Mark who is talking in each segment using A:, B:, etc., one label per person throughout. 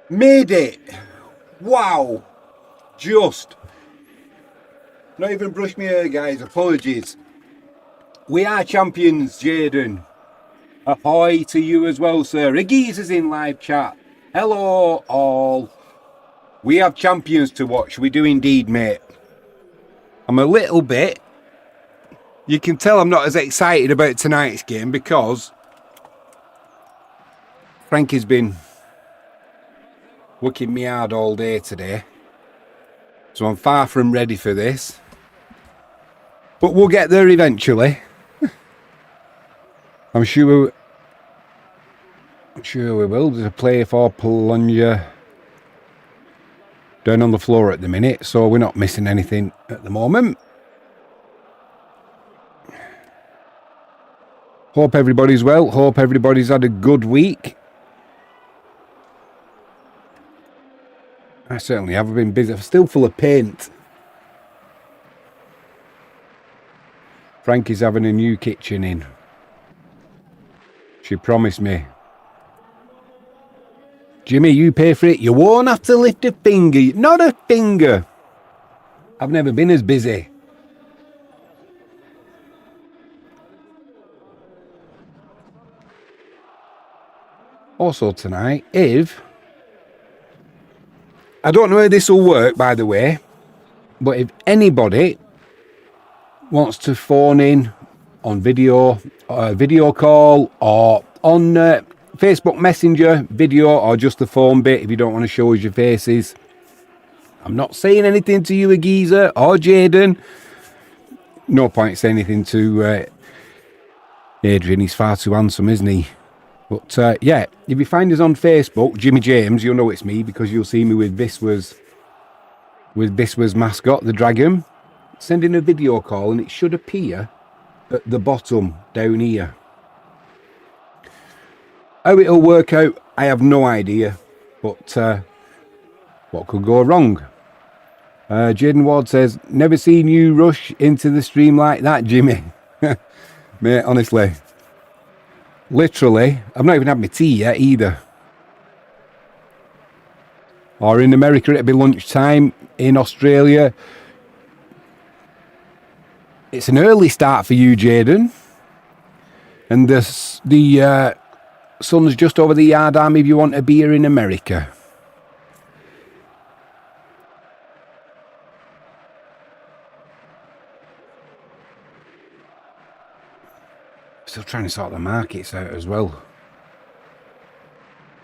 A: Made it. Wow. Just. Not even brushed my hair, guys. Apologies. We are champions, Jaden. Ahoy to you as well, sir. Iggy's is in live chat. Hello, all. We have champions to watch. We do indeed, mate. I'm a little bit. You can tell I'm not as excited about tonight's game because Frankie's been working me hard all day today. So I'm far from ready for this. But we'll get there eventually. I'm sure we will. There's a play for Polonia down on the floor at the minute, so we're not missing anything at the moment. Hope everybody's well. Hope everybody's had a good week. I certainly have. I've been busy. I'm still full of paint. Frankie's having a new kitchen in. She promised me. Jimmy, you pay for it. You won't have to lift a finger. Not a finger. I've never been as busy. Also tonight, if... I don't know how this will work, by the way, but if anybody wants to phone in on video call or on Facebook Messenger video or just the phone bit if you don't want to show us your faces. I'm not saying anything to you, Geezer or Jaden. No point saying anything to Adrian. He's far too handsome, isn't he? But yeah, if you find us on Facebook, Jimmy James, you'll know it's me because you'll see me with Wisła's mascot, the dragon. Send in a video call and it should appear at the bottom down here. How it'll work out, I have no idea. But what could go wrong? Jaden Ward says, never seen you rush into the stream like that, Jimmy. Mate, honestly. Literally, I've not even had my tea yet either. Or in America, it'll be lunchtime. In Australia, it's an early start for you, Jaden. And the sun's just over the yard arm if you want a beer in America. Still trying to sort the markets out as well.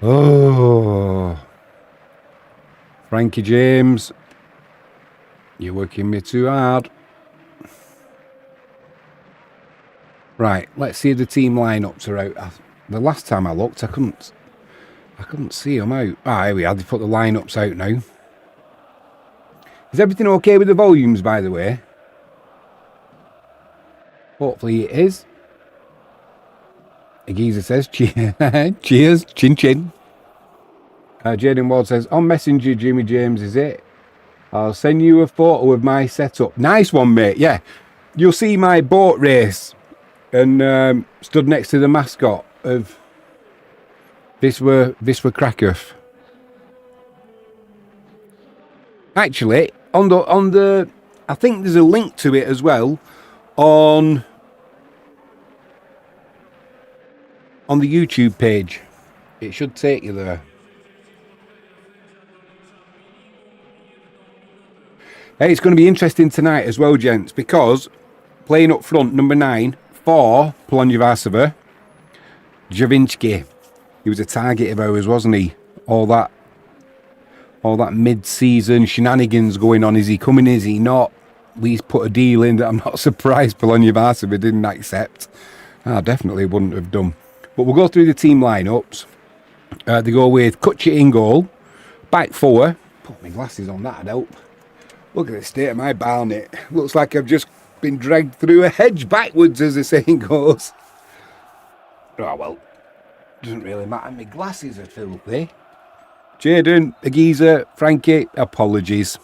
A: Oh, Frankie James, you're working me too hard. Right, let's see if the team lineups are out. The last time I looked, I couldn't see them out. Ah, here we are. They put the lineups out now. Is everything okay with the volumes, by the way? Hopefully it is. Geezer says, cheers, chin chin. Jaden Ward says, on Messenger, Jimmy James, is it? I'll send you a photo of my setup. Nice one, mate. Yeah, you'll see my boat race and stood next to the mascot of Wisła Kraków. Actually, on the, I think there's a link to it as well on the YouTube page. It should take you there. Hey, it's going to be interesting tonight as well, gents, because playing up front, number 9 for Polonia Warszawa, Javinski. He was a target of ours, wasn't he? All that mid-season shenanigans going on. Is he coming? Is he not? He's put a deal in that I'm not surprised Polonia Warszawa didn't accept. I definitely wouldn't have done. But we'll go through the team lineups. They go with Kutchit in goal, back four. Put my glasses on, that'd help. Look at the state of my barnet. Looks like I've just been dragged through a hedge backwards, as the saying goes. Oh well, doesn't really matter. My glasses are filthy. Jaden, Geezer, Frankie, apologies.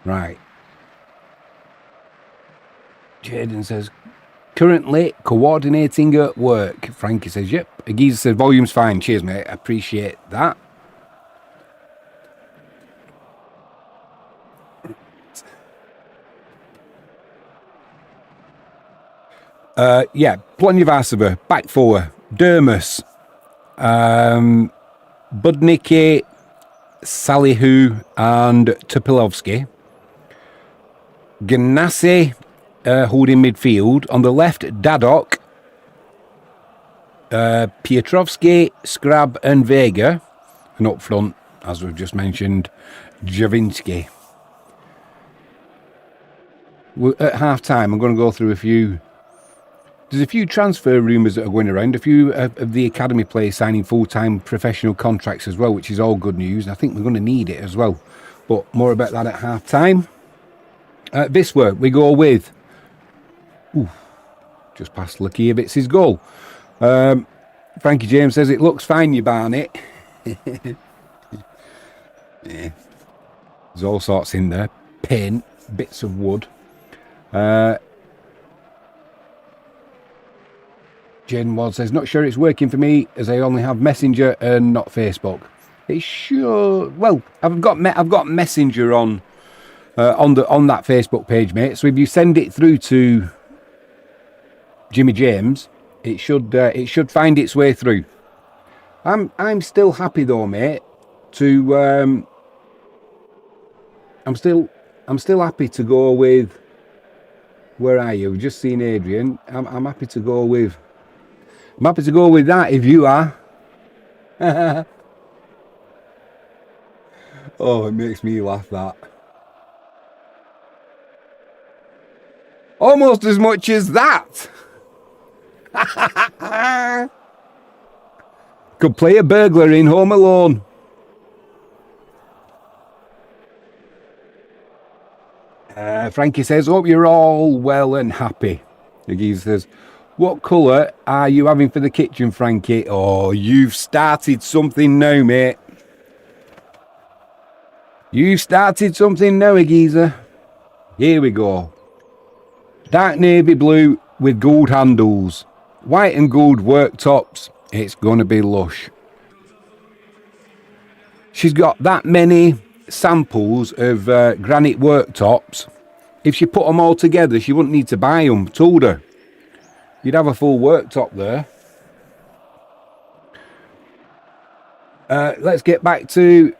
A: Right. Jaden says, Currently coordinating at work. Frankie says, yep. Agiza says, volume's fine. Cheers, mate. Appreciate that. Yeah, Polonia Warszawa, back four. Dermus, Budnicki, Salihu, and Topilovsky. Ganassi holding midfield. On the left, Dadok, Pietrovsky, Scrab, and Vega. And up front, as we've just mentioned, Javinsky. At half time, I'm going to go through a few. There's a few transfer rumours that are going around. A few of the academy players signing full-time professional contracts as well, which is all good news. I think we're going to need it as well. But more about that at half time. Wisła, we go with. Just past Lakiewicz's goal. Frankie James says it looks fine, you Barnett. Yeah. There's all sorts in there. Paint, bits of wood. Jane Ward says, not sure it's working for me as I only have Messenger and not Facebook. It's sure. Well, I've got Messenger on that Facebook page, mate. So if you send it through to Jimmy James, it should find its way through. I'm still happy though, mate. I'm still happy to go with. Where are you? We've just seen Adrian. I'm happy to go with. I'm happy to go with that if you are. Oh, it makes me laugh, that. Almost as much as that. Could play a burglar in Home Alone. Frankie says, hope you're all well and happy. He says, what colour are you having for the kitchen, Frankie? Oh, you've started something now, mate. You've started something now, Agiza. Here we go. Dark navy blue with gold handles. White and gold worktops. It's going to be lush. She's got that many samples of granite worktops. If she put them all together, she wouldn't need to buy them. Told her. You'd have a full worktop there. Let's get back to...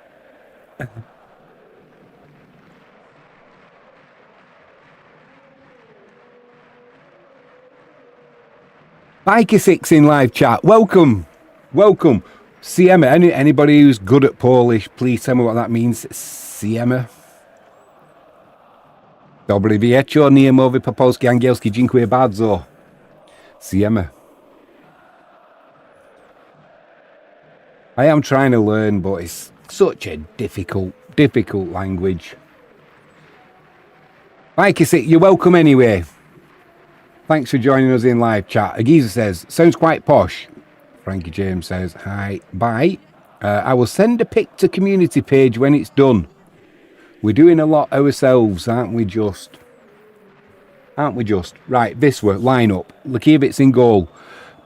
A: Biker6 in live chat. Welcome. Welcome. Siema. Anybody who's good at Polish, please tell me what that means. Siema. Dobry wieczór, nie mówię po polski, angielski. Dziękuję bardzo. Siema. I am trying to learn, but it's such a difficult language. Biker6, you're welcome anyway. Thanks for joining us in live chat. Agiza says, sounds quite posh. Frankie James says, hi, bye. I will send a pic to community page when it's done. We're doing a lot ourselves, aren't we just? Aren't we just? Right, Wisła, line up. Lakiewicz in goal.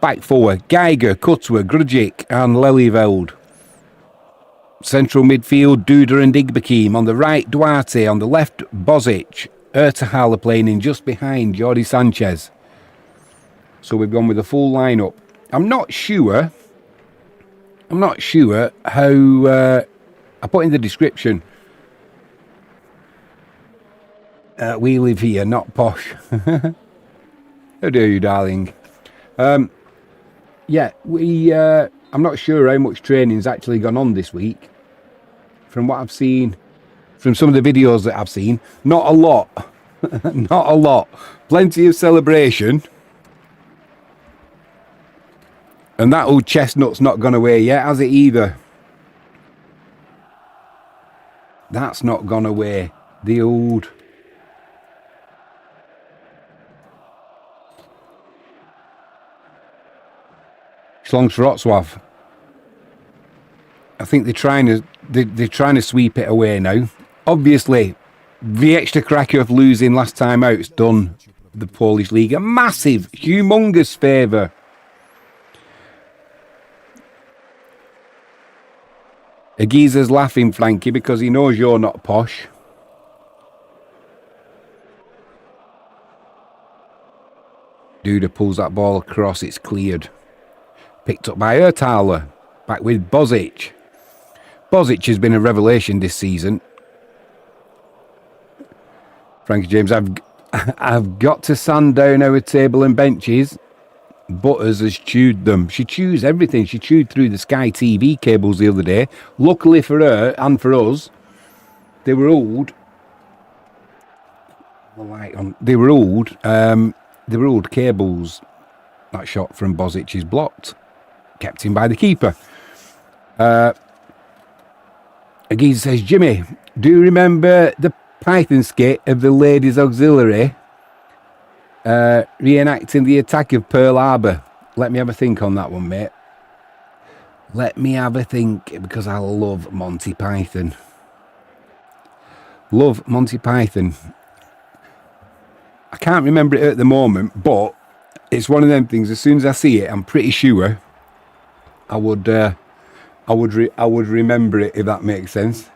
A: Back four, Geiger, Kutwa, Grudzic and Lelyveld. Central midfield, Duda and Igbekim. On the right, Duarte. On the left, Bozic. Ertahala playing in just behind Jordi Sanchez. So we've gone with a full lineup. I'm not sure how I put in the description. We live here, not posh. How dare you, darling? Yeah, I'm not sure how much training's actually gone on this week. From what I've seen, from some of the videos that I've seen, not a lot. Not a lot. Plenty of celebration. And that old chestnut's not gone away yet, has it either? That's not gone away. The old... Schlongs for Wrocław. I think they're trying to sweep it away now. Obviously, the Ekstraklasa Krakow losing last time out has done the Polish Liga. Massive, humongous favour. Agiza's laughing, Frankie, because he knows you're not posh. Duda pulls that ball across, it's cleared. Picked up by Ertaler. Back with Bozic. Bozic has been a revelation this season. Frankie James, I've got to sand down our table and benches. Butters has chewed them. She chews everything. She chewed through the Sky TV cables the other day. Luckily for her and for us, they were old. They were old cables. That shot from Bozic is blocked. Kept in by the keeper. Agiza says, Jimmy, do you remember the Python skit of the Ladies Auxiliary reenacting the attack of Pearl Harbor? Let me have a think on that one, mate. Let me have a think, because I love Monty Python. Love Monty Python. I can't remember it at the moment, but it's one of them things. As soon as I see it, I'm pretty sure I would remember it, if that makes sense.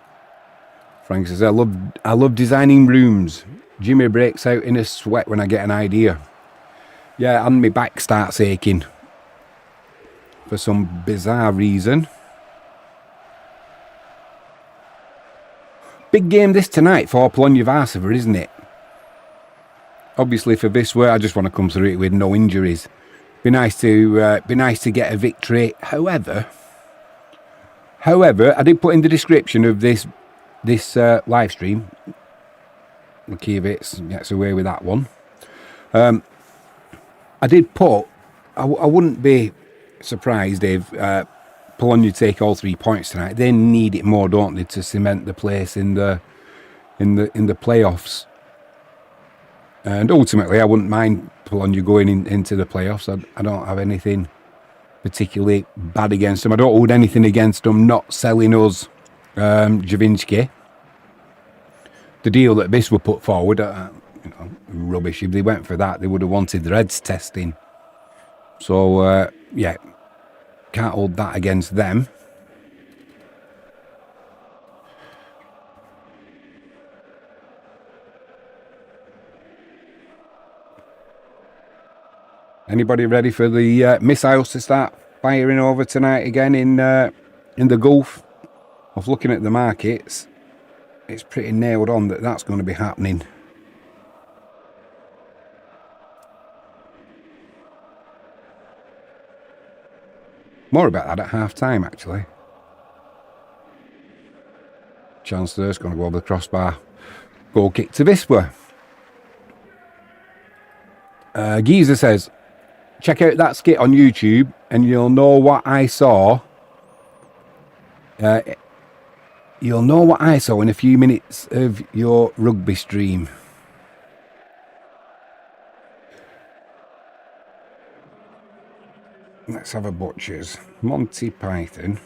A: Frank says, I love designing rooms. Jimmy breaks out in a sweat when I get an idea. Yeah, and my back starts aching for some bizarre reason. Big game this tonight for Polonia Warszawa, isn't it? Obviously for Wisła, I just want to come through it with no injuries. Be nice to get a victory. However, I did put in the description of this live stream. Lukevitz gets away with that one. I did put. I wouldn't be surprised if Polonia take all 3 points tonight. They need it more, don't they, to cement the place in the playoffs. And ultimately, I wouldn't mind Polonia going into the playoffs. I don't have anything particularly bad against them. I don't hold anything against them not selling us Javinski. The deal that Wisła put forward, rubbish. If they went for that, they would have wanted the Reds testing. So, yeah, can't hold that against them. Anybody ready for the missiles to start firing over tonight again in the Gulf? Of looking at the markets, it's pretty nailed on that that's going to be happening. More about that at half time, actually. Chancellor's going to go over the crossbar. Goal kick to Wisła. Geezer says, check out that skit on YouTube and you'll know what I saw. You'll know what I saw in a few minutes of your rugby stream. Let's have a butcher's. Monty Python.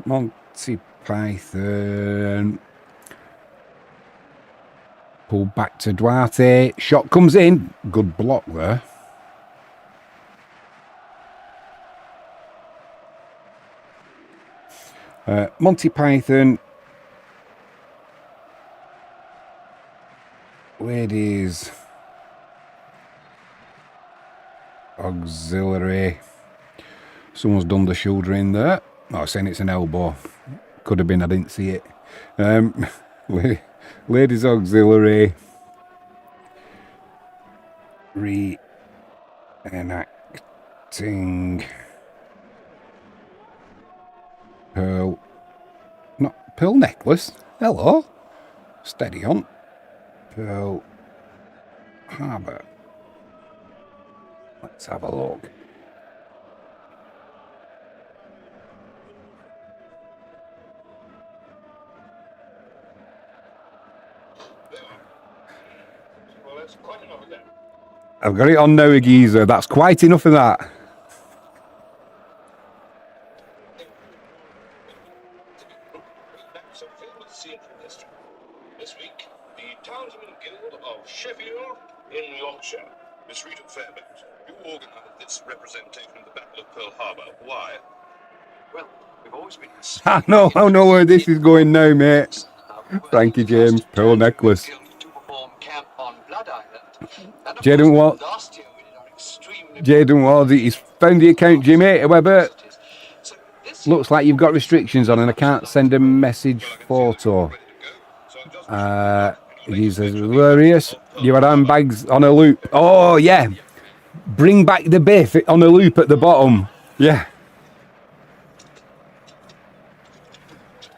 A: Monty Python. Pull back to Duarte. Shot comes in. Good block there. Monty Python. Ladies Auxiliary. Someone's done the shoulder in there. Oh, saying it's an elbow. Could have been, I didn't see it. Ladies Auxiliary. Reenacting. Pearl. Not pearl necklace. Hello. Steady on. Pearl Harbor. Let's have a look.
B: Well, that's quite enough of that.
A: I've got it on now, Geezer. That's quite enough of that.
B: of Sheffield in Yorkshire. Miss Rita Fairbanks, you organised this representation of the Battle of Pearl Harbor. Why? Well, we've always been...
A: I know where this is going now, mate. Frankie James, pearl necklace. Jaden Ward, he's found the account, Jimmy. However, looks like you've got restrictions on and I can't send a message photo. He says, hilarious. You had handbags on a loop. Oh, yeah. Bring back the biff on a loop at the bottom. Yeah.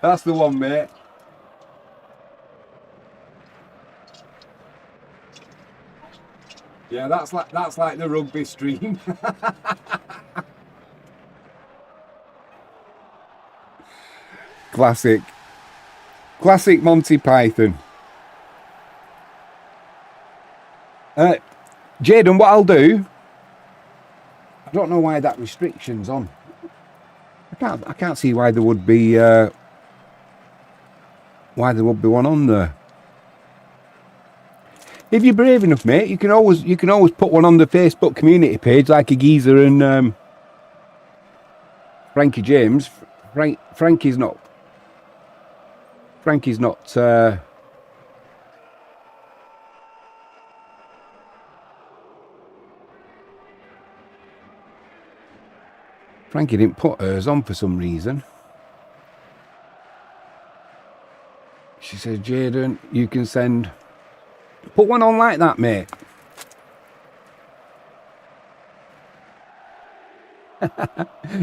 A: That's the one, mate. Yeah, that's like the rugby stream. Classic Monty Python. Jaden, what I'll do, I don't know why that restriction's on. I can't see why there would be one on there. If you're brave enough, mate, you can always put one on the Facebook community page like a geezer and Frankie James. Frankie's not. Frankie didn't put hers on for some reason. She says, Jaden, you can put one on like that, mate.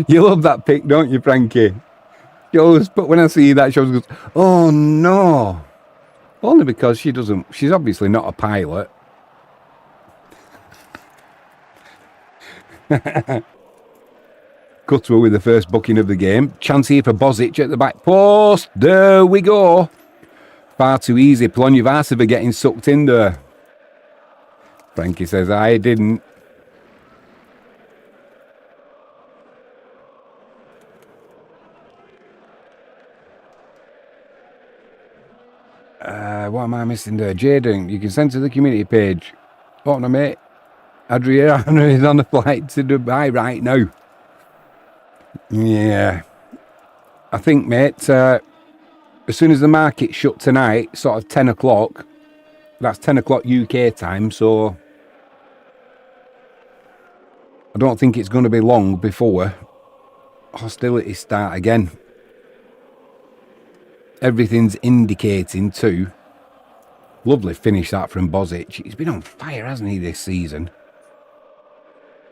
A: You love that pic, don't you, Frankie? You always put, when I see that, she always goes, oh no. Only because she's obviously not a pilot. Cut to her with the first booking of the game. Chance here for Bozic at the back post. There we go. Far too easy. Polonia Warszawa getting sucked in there. Frankie says, I didn't. What am I missing there? Jaden, you can send to the community page. Oh no, mate. Adriana is on a flight to Dubai right now. Yeah. I think, mate, as soon as the market shut tonight, sort of 10 o'clock, that's 10 o'clock UK time, so I don't think it's going to be long before hostilities start again. Everything's indicating too. Lovely finish that from Bozic. He's been on fire, hasn't he, this season?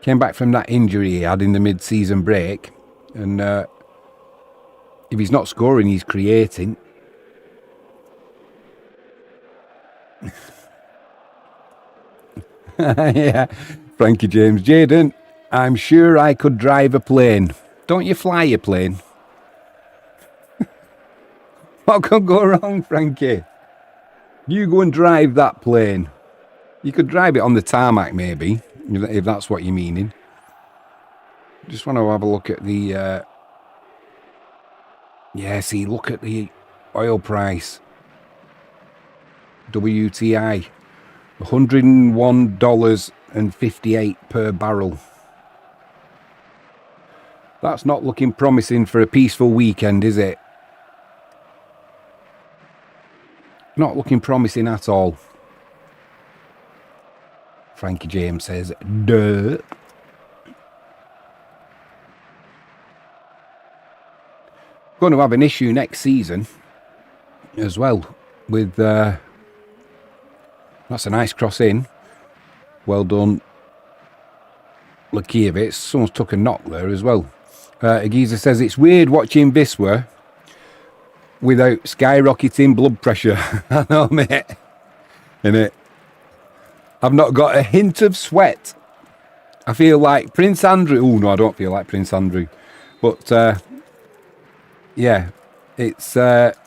A: Came back from that injury he had in the mid-season break. And if he's not scoring, he's creating. Yeah, Frankie James. Jaden, I'm sure I could drive a plane. Don't you fly a plane? What could go wrong, Frankie? You go and drive that plane. You could drive it on the tarmac, maybe, if that's what you're meaning. Just want to have a look at the... yeah, see, look at the oil price. WTI. $101.58 per barrel. That's not looking promising for a peaceful weekend, is it? Not looking promising at all. Frankie James says, duh. Going to have an issue next season as well with that's a nice cross in. Well done, Lakievich. Someone's took a knock there as well. Agiza says it's weird watching Wisła without skyrocketing blood pressure. I know, mate. Innit? I've not got a hint of sweat. I feel like Prince Andrew. Oh no, I don't feel like Prince Andrew. But yeah, it's I've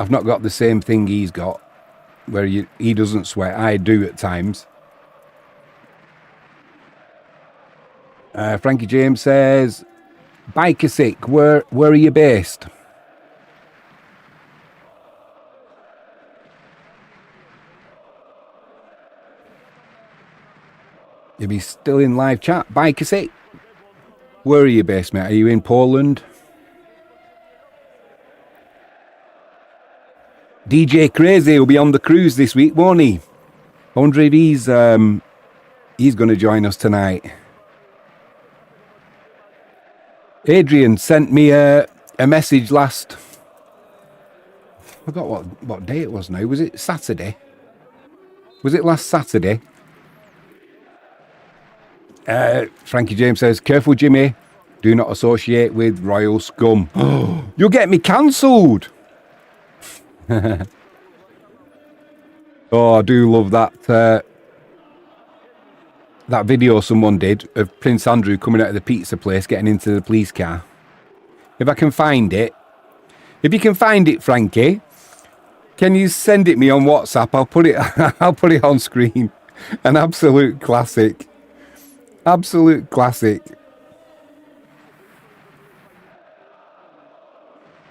A: not got the same thing he's got, where he doesn't sweat. I do at times. Frankie James says, Bikersick, where are you based? If he's still in live chat, bye Cassette. Where are you based, mate? Are you in Poland? DJ Crazy will be on the cruise this week, won't he? I wonder if he's going to join us tonight. Adrian sent me a message last... I forgot what day it was now. Was it Saturday? Was it last Saturday? Frankie James says, careful Jimmy, do not associate with royal scum. You'll get me cancelled. Oh, I do love that that video someone did of Prince Andrew coming out of the pizza place, getting into the police car. If I can find it. If you can find it, Frankie, can you send it me on WhatsApp? I'll put it on screen. An absolute classic. Absolute classic.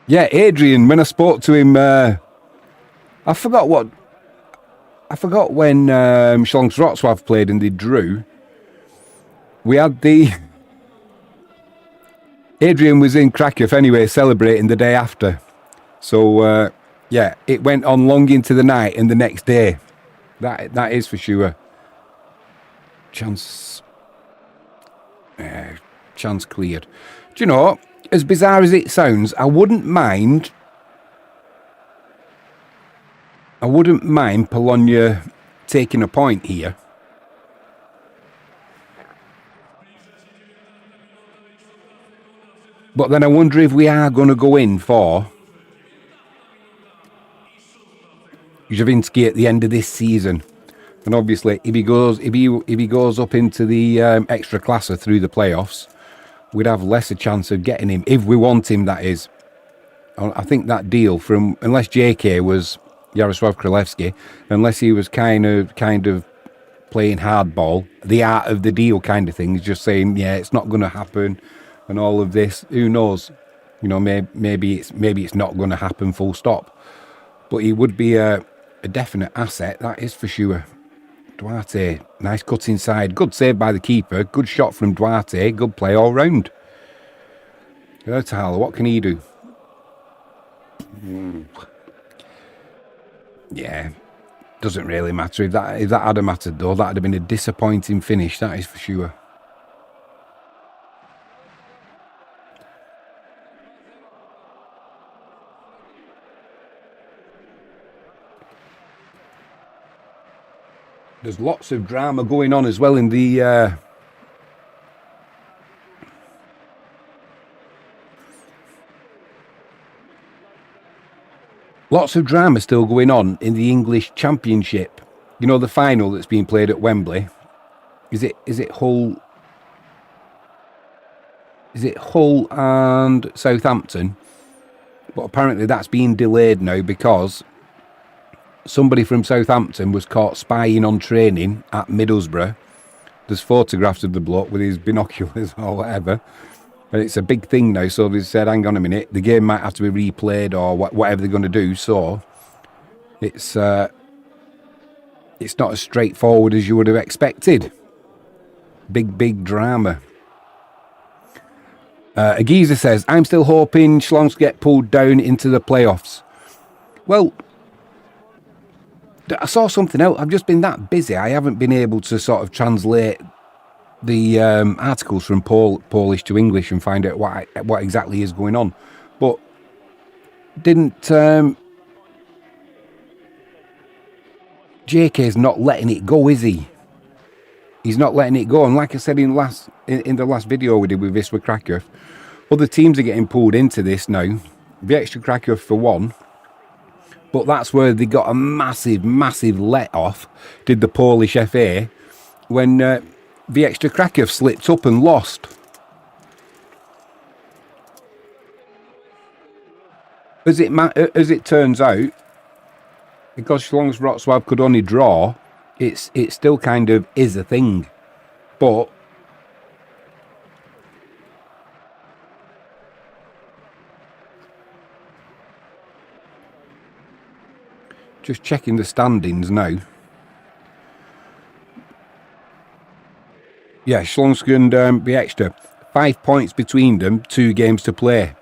A: Yeah, Adrian, when I spoke to him, I forgot when Śląsk Wrocław played and they drew. We had Adrian was in Krakow anyway, celebrating the day after. So, yeah, it went on long into the night and the next day. That is for sure. Chance cleared. Do you know, as bizarre as it sounds, I wouldn't mind Polonia taking a point here. But then I wonder if we are going to go in for Javinski at the end of this season. And obviously, if he goes up into the Ekstraklasa through the playoffs, we'd have less a chance of getting him if we want him. That is, I think that deal from unless JK was Jarosław Królewski, unless he was kind of playing hardball, the art of the deal kind of thing, is just saying, yeah, it's not going to happen, and all of this. Who knows? You know, maybe it's not going to happen. Full stop. But he would be a definite asset. That is for sure. Duarte, nice cut inside. Good save by the keeper. Good shot from Duarte. Good play all round. Ertala, what can he do? Yeah, doesn't really matter. If that had mattered though, that would have been a disappointing finish. That is for sure. There's lots of drama going on as well in the lots of drama still going on in the English Championship. You know, the final that's being played at Wembley. Is it Hull? Is it Hull and Southampton? But apparently that's being delayed now because somebody from Southampton was caught spying on training at Middlesbrough. There's photographs of the bloke with his binoculars or whatever. And it's a big thing now. So they said, hang on a minute, the game might have to be replayed or whatever they're going to do. So it's not as straightforward as you would have expected. Big drama. Agiza says, I'm still hoping Śląsk get pulled down into the playoffs. Well, I saw something else. I've just been that busy. I haven't been able to sort of translate the articles from Polish to English and find out what exactly is going on. But didn't JK's not letting it go, is he? He's not letting it go. And like I said in the last video we did with Wisła Krakow, other teams are getting pulled into this now. Wisła Krakow for one. But that's where they got a massive let-off, did the Polish FA, when Wisła Krakow slipped up and lost. As it turns out, because Śląsk Wrocław could only draw, it still kind of is a thing. But just checking the standings now. Yeah, Śląsk and Bieksta. 5 points between them, 2 games to play.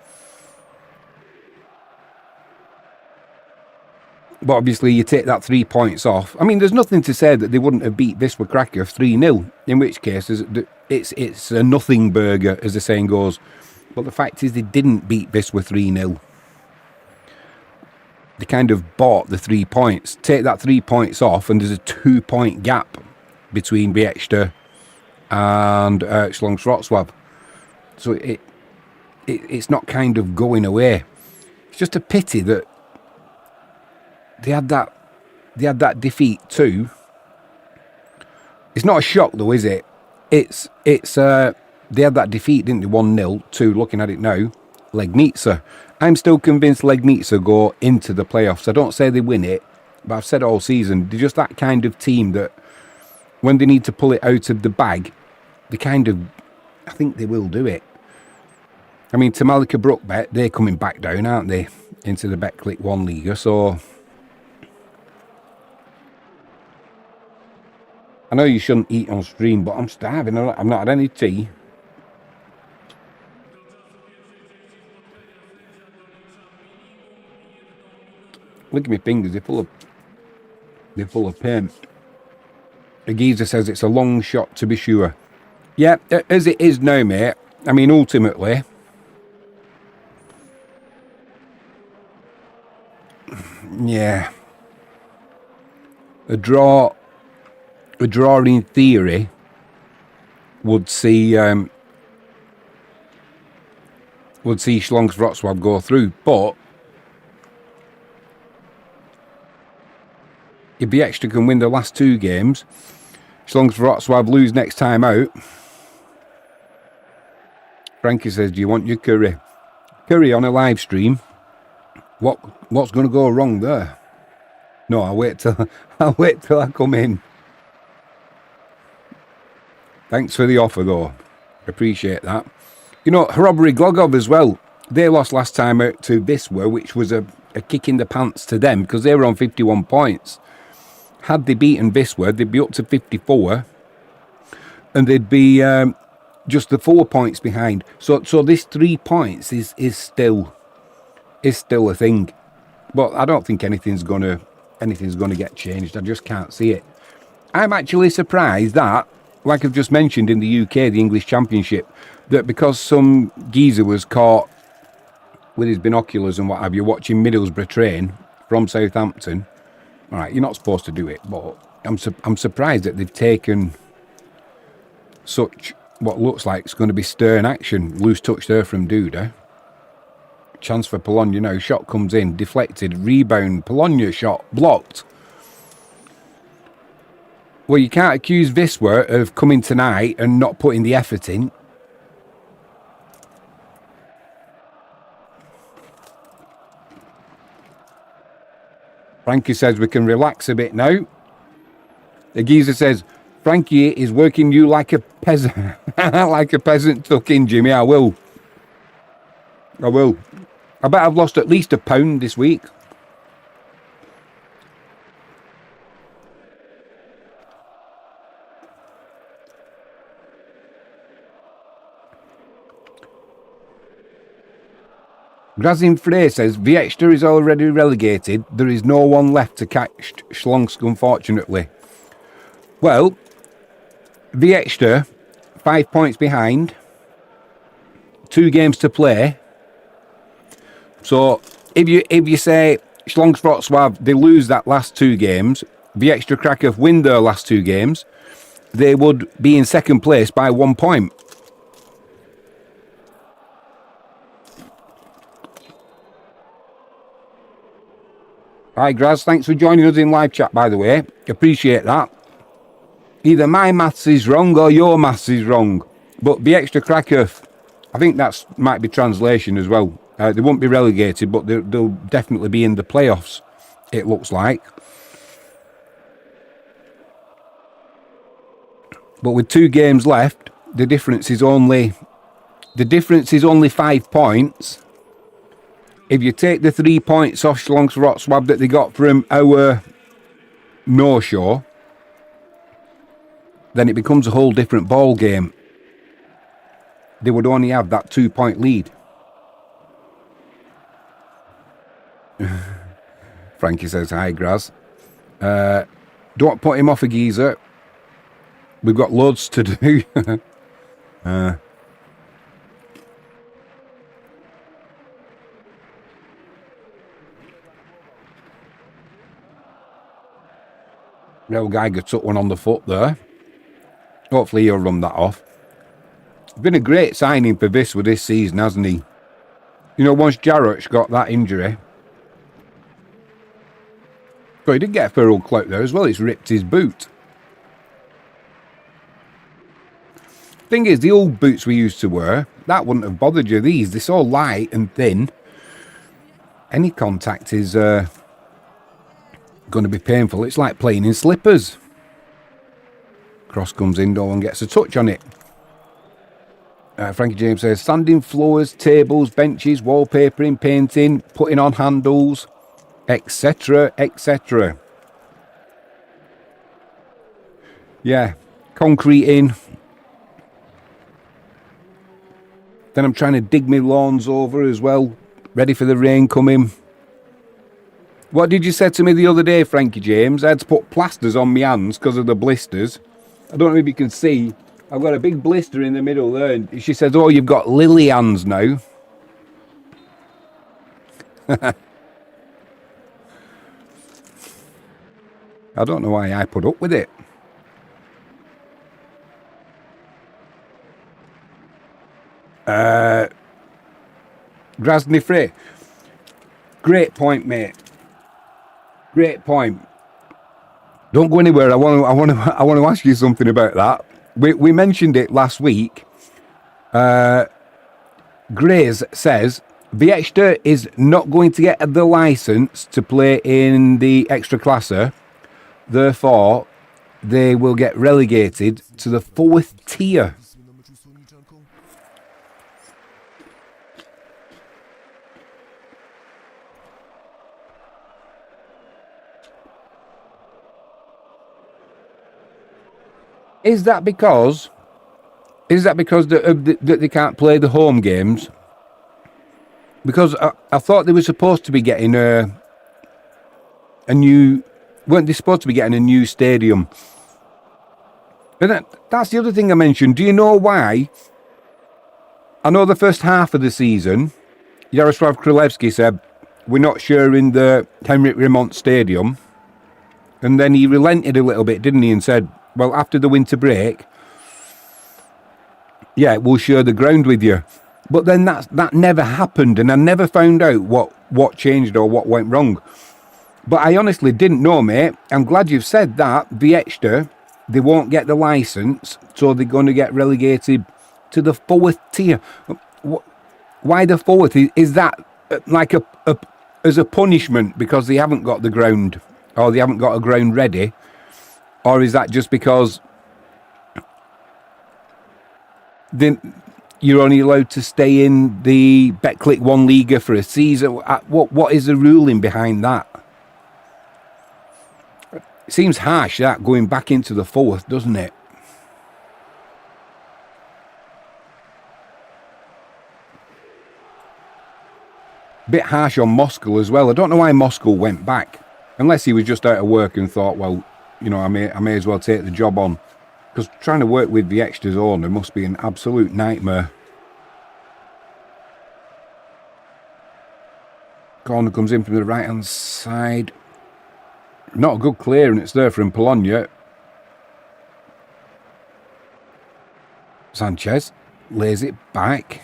A: But obviously you take that 3 points off. I mean, there's nothing to say that they wouldn't have beat Wisła Krakow 3-0, in which case it's a nothing burger, as the saying goes. But the fact is they didn't beat Wisła 3-0. They kind of bought the 3 points. Take that 3 points off and there's a 2-point gap between Bieksta and Śląsk Wrocław. So it's not kind of going away. It's just a pity that they had that defeat too. It's not a shock though, is it? It's they had that defeat, didn't they? 1-0 to, looking at it now, Legnica. I'm still convinced Legnica go into the playoffs. I don't say they win it, but I've said all season, they're just that kind of team that when they need to pull it out of the bag, they kind of, I think they will do it. I mean, Tamalika Brookbet, they're coming back down, aren't they, into the Betclic 1 Liga, so I know you shouldn't eat on stream, but I'm starving. I've not had any tea. Look at my fingers, they're full of paint. The geezer says it's a long shot to be sure. Yeah, as it is now, mate. I mean, ultimately, yeah, a draw in theory would see Śląsk Wrocław go through, but if Bieksta can win the last 2 games, Śląsk Wrocław lose next time out. Frankie says, do you want your curry? Curry on a live stream? What's going to go wrong there? No, I'll wait till I come in. Thanks for the offer though. Appreciate that. You know, Hrobry Glogov as well. They lost last time out to Wisła, which was a kick in the pants to them because they were on 51 points. Had they beaten Wisła, they'd be up to 54 and they'd be just the 4 points behind. So this 3 points is still a thing. But I don't think anything's gonna get changed. I just can't see it. I'm actually surprised that, like I've just mentioned in the UK, the English Championship, that because some geezer was caught with his binoculars and what have you, watching Middlesbrough train from Southampton. All right, you're not supposed to do it, but I'm surprised that they've taken such what looks like it's going to be stern action. Loose touch there from Duda. Chance for Polonia now. Shot comes in, deflected, rebound. Polonia shot blocked. Well, you can't accuse Wisła of coming tonight and not putting the effort in. Frankie says we can relax a bit now. The geezer says, Frankie is working you like a peasant. Like a peasant tuck in, Jimmy. I will. I bet I've lost at least £1 this week. Grazin Frey says, Bieksta is already relegated. There is no one left to catch Śląsk, unfortunately. Well, Bieksta, 5 points behind. 2 games to play. So, if you say Śląsk Wrocław, they lose that last 2 games, Wisła Kraków win their last 2 games, they would be in second place by 1 point. Hi Graz, thanks for joining us in live chat, by the way. Appreciate that. Either my maths is wrong or your maths is wrong. But Wisła Kraków, I think that might be translation as well. They won't be relegated, but they'll definitely be in the playoffs, it looks like. But with 2 games left, the difference is only 5 points. If you take the 3 points off Śląsk Wrocław that they got from our no-show, then it becomes a whole different ball game. They would only have that 2-point lead. Frankie says, hi, Graz. Don't put him off a geezer. We've got loads to do. No, Geiger took one on the foot there. Hopefully he'll run that off. It's been a great signing for Wisła this season, hasn't he? You know, once Jarrett got that injury. But he did get a feral clout there as well. It's ripped his boot. Thing is, the old boots we used to wear, that wouldn't have bothered you. They're so light and thin. Any contact is going to be painful. It's like playing in slippers. Cross comes in, no one gets a touch on it. Frankie James says, sanding floors, tables, benches, wallpapering, painting, putting on handles, etc., etc. Yeah, concreting. Then I'm trying to dig my lawns over as well, ready for the rain coming. What did you say to me the other day, Frankie James? I had to put plasters on my hands because of the blisters. I don't know if you can see. I've got a big blister in the middle there. And she says, oh, you've got lily hands now. I don't know why I put up with it. Grasny Frey. Great point, mate. Great point. Don't go anywhere. I want to ask you something about that. We mentioned it last week. Grays says Viexter is not going to get the license to play in the Ekstraklasa. Therefore, they will get relegated to the 4th tier. Is that because that they can't play the home games? Because I thought they were supposed to be getting a new... Weren't they supposed to be getting a new stadium? And that's the other thing I mentioned. Do you know why? I know the first half of the season, Yaroslav Krylewski said, we're not sure in the Henrik Remont Stadium. And then he relented a little bit, didn't he? And said, well, after the winter break, yeah, we'll share the ground with you. But then that never happened, and I never found out what changed or what went wrong. But I honestly didn't know, mate. I'm glad you've said that. Viexter, they won't get the licence, so they're going to get relegated to the 4th tier. Why the 4th? Is that like as a punishment because they haven't got the ground, or they haven't got a ground ready? Or is that just because then you're only allowed to stay in the Betclic 1 Liga for a season? What is the ruling behind that? It seems harsh, that, going back into the 4th, doesn't it? Bit harsh on Moskal as well. I don't know why Moskal went back. Unless he was just out of work and thought, well, you know, I may as well take the job on. Because trying to work with the Extra's owner must be an absolute nightmare. Corner comes in from the right-hand side. Not a good clearance there from Polonia. Sanchez lays it back.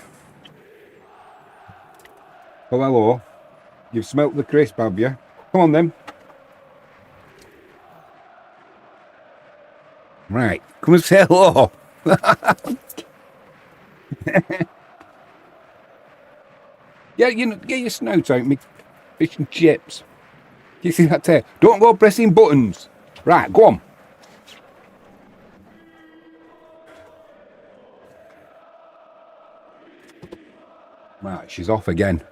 A: Oh, hello. You've smelt the crisp, have you? Come on, then. Right, come and say hello. Yeah, you know, get your snout out, me fish and chips. You see that there? Don't go pressing buttons. Right, go on. Right, she's off again.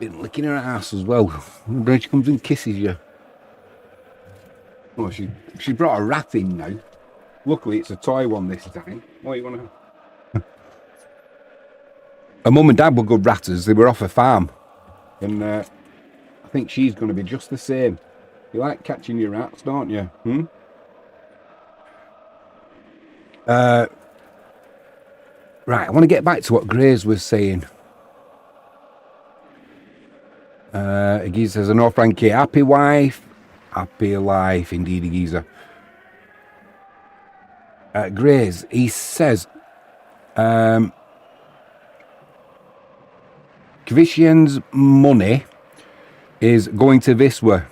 A: Been licking her ass as well. Then she comes and kisses you. Oh, she brought a rat in now. Luckily, it's a toy one this time. What you want to? Her mum and dad were good ratters. They were off a farm, and I think she's going to be just the same. You like catching your rats, don't you? Right, I want to get back to what Grace was saying. Geezer says, I know Frankie, happy wife, happy life, indeed, Geezer. Grace, he says, Kvisian's money is going to Wisła.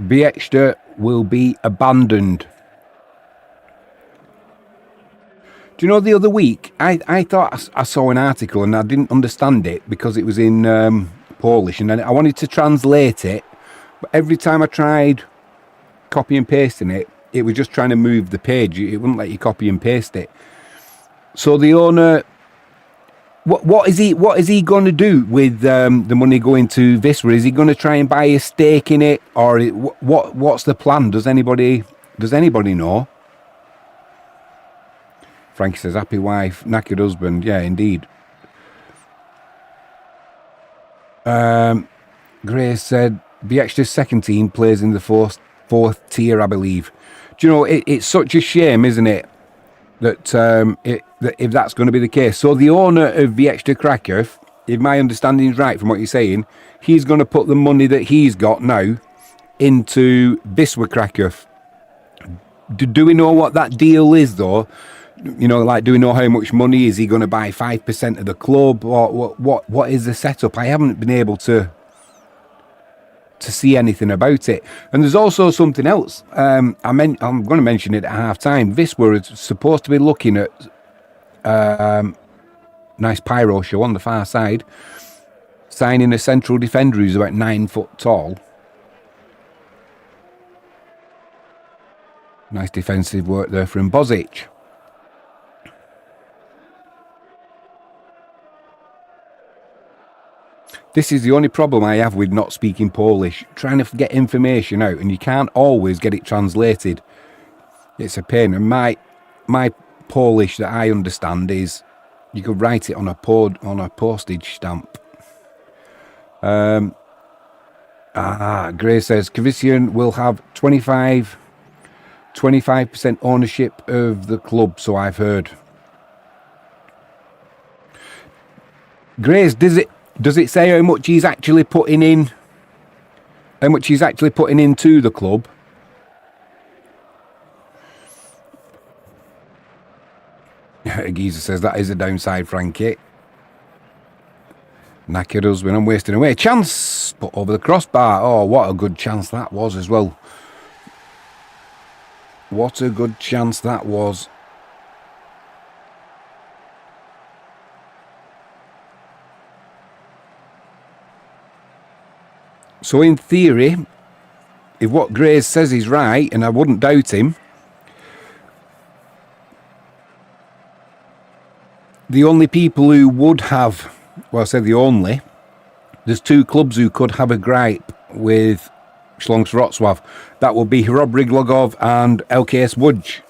A: Bieksta will be abandoned. Do you know the other week, I thought I saw an article and I didn't understand it because it was in Polish, and then I wanted to translate it, but every time I tried copy and pasting it, it was just trying to move the page. It wouldn't let you copy and paste it. So the owner, what is he going to do with the money going to Wisła? Is he going to try and buy a stake in it, or what's the plan? Does anybody know? Frankie says, happy wife, knackered husband. Yeah, indeed. Grace said, Bieksta's second team plays in the fourth tier, I believe. Do you know, it's such a shame, isn't it, that if that's going to be the case. So the owner of Wisła Krakow, if my understanding is right from what you're saying, he's going to put the money that he's got now into Wisła Krakow. Do we know what that deal is, though? You know, like, do we know how much money? Is he going to buy 5% of the club? Or what is the setup? I haven't been able to see anything about it. And there's also something else. I'm going to mention it at half time. Wisła is supposed to be looking at nice pyro show on the far side, signing a central defender who's about 9 foot tall. Nice defensive work there from Bozic. This is the only problem I have with not speaking Polish. Trying to get information out, and you can't always get it translated. It's a pain. And my Polish that I understand is you could write it on a postage stamp. Grace says Kvisian will have 25% ownership of the club, so I've heard. Grace, does it say how much he's actually putting in? How much he's actually putting into the club? Geezer says that is a downside, Frankie. Knackered husband, I'm wasting away. Chance put over the crossbar. Oh, what a good chance that was as well. What a good chance that was. So in theory, if what Grace says is right, and I wouldn't doubt him, the only people who would have, well, I said the only, there's two clubs who could have a gripe with Śląsk Wrocław. That would be Hrobrý Glogov and LKS Łódź.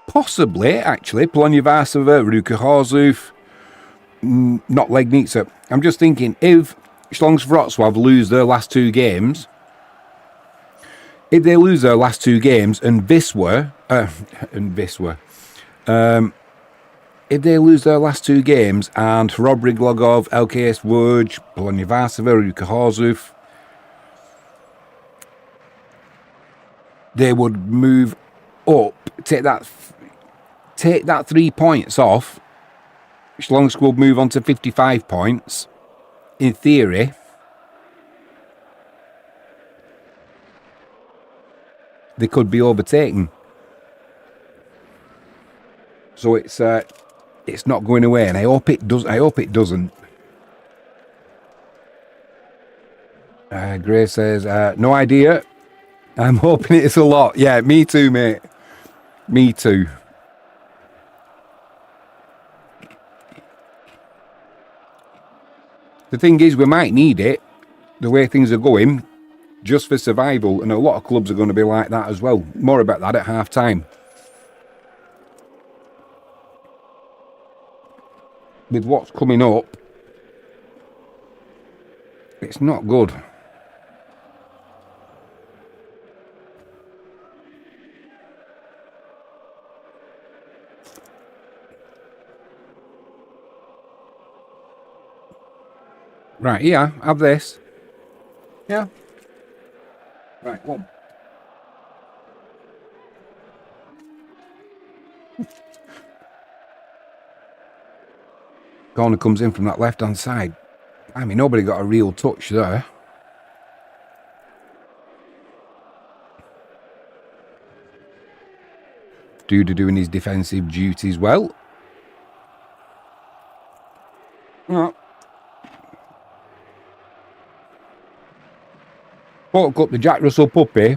A: Possibly, actually, Polonia Warszawa, Ruka Chorzów, not Legnica. I'm just thinking, if Śląsk Wrocław lose their last two games, and Wisła, if they lose their last two games and Hrobrý Glogov, LKS Łódź, Polonia Warszawa, Ruka Chorzów, they would move up, take that 3 points off. Śląsk will move on to 55 points. In theory, they could be overtaken. So it's not going away, and I hope it does. I hope it doesn't. Grace says, no idea. I'm hoping it's a lot. Yeah, me too, mate. Me too. The thing is, we might need it. the way things are going, just for survival, and a lot of clubs are going to be like that as well. More about that at half time. With what's coming up, it's not good. Right, yeah, have this. Yeah. Right, one. Corner comes in from that left-hand side. I mean, nobody got a real touch there. Duda doing his defensive duties well. No. Woke up the Jack Russell puppy.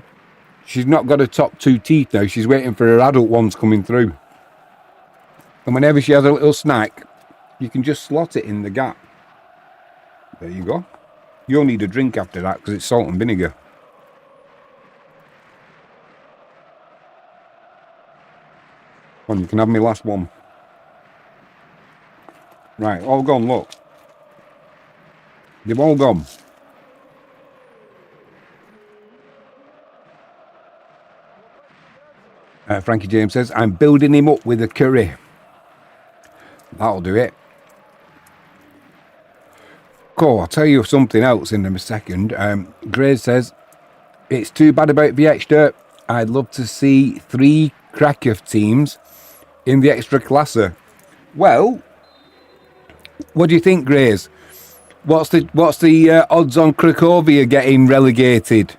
A: She's not got her top 2 teeth now. She's waiting for her adult ones coming through. And whenever she has a little snack, you can just slot it in the gap. There you go. You'll need a drink after that because it's salt and vinegar. Come on, you can have my last one. Right, all gone, look. They've all gone. Frankie James says, I'm building him up with a curry. That'll do it. Cool, I'll tell you something else in a second. Grace says, it's too bad about the extra. I'd love to see 3 Krakow teams in the Ekstraklasa. Well, what do you think, Grace? What's the odds on Cracovia getting relegated?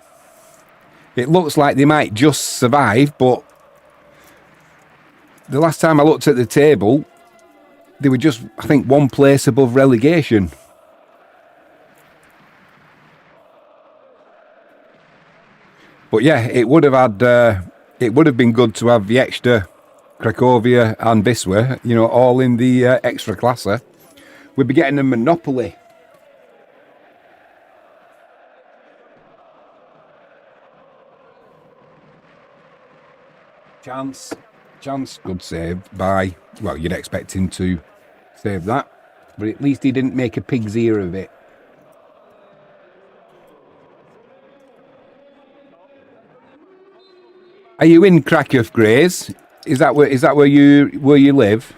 A: It looks like they might just survive, but the last time I looked at the table, they were just, I think, 1 place above relegation. But yeah, it would have been good to have the extra Cracovia and Wisła, you know, all in the Ekstraklasa. We'd be getting a monopoly. Chance, good save by, well, you'd expect him to save that, but at least he didn't make a pig's ear of it. Are you in Krakow, Grace? Is that where you live?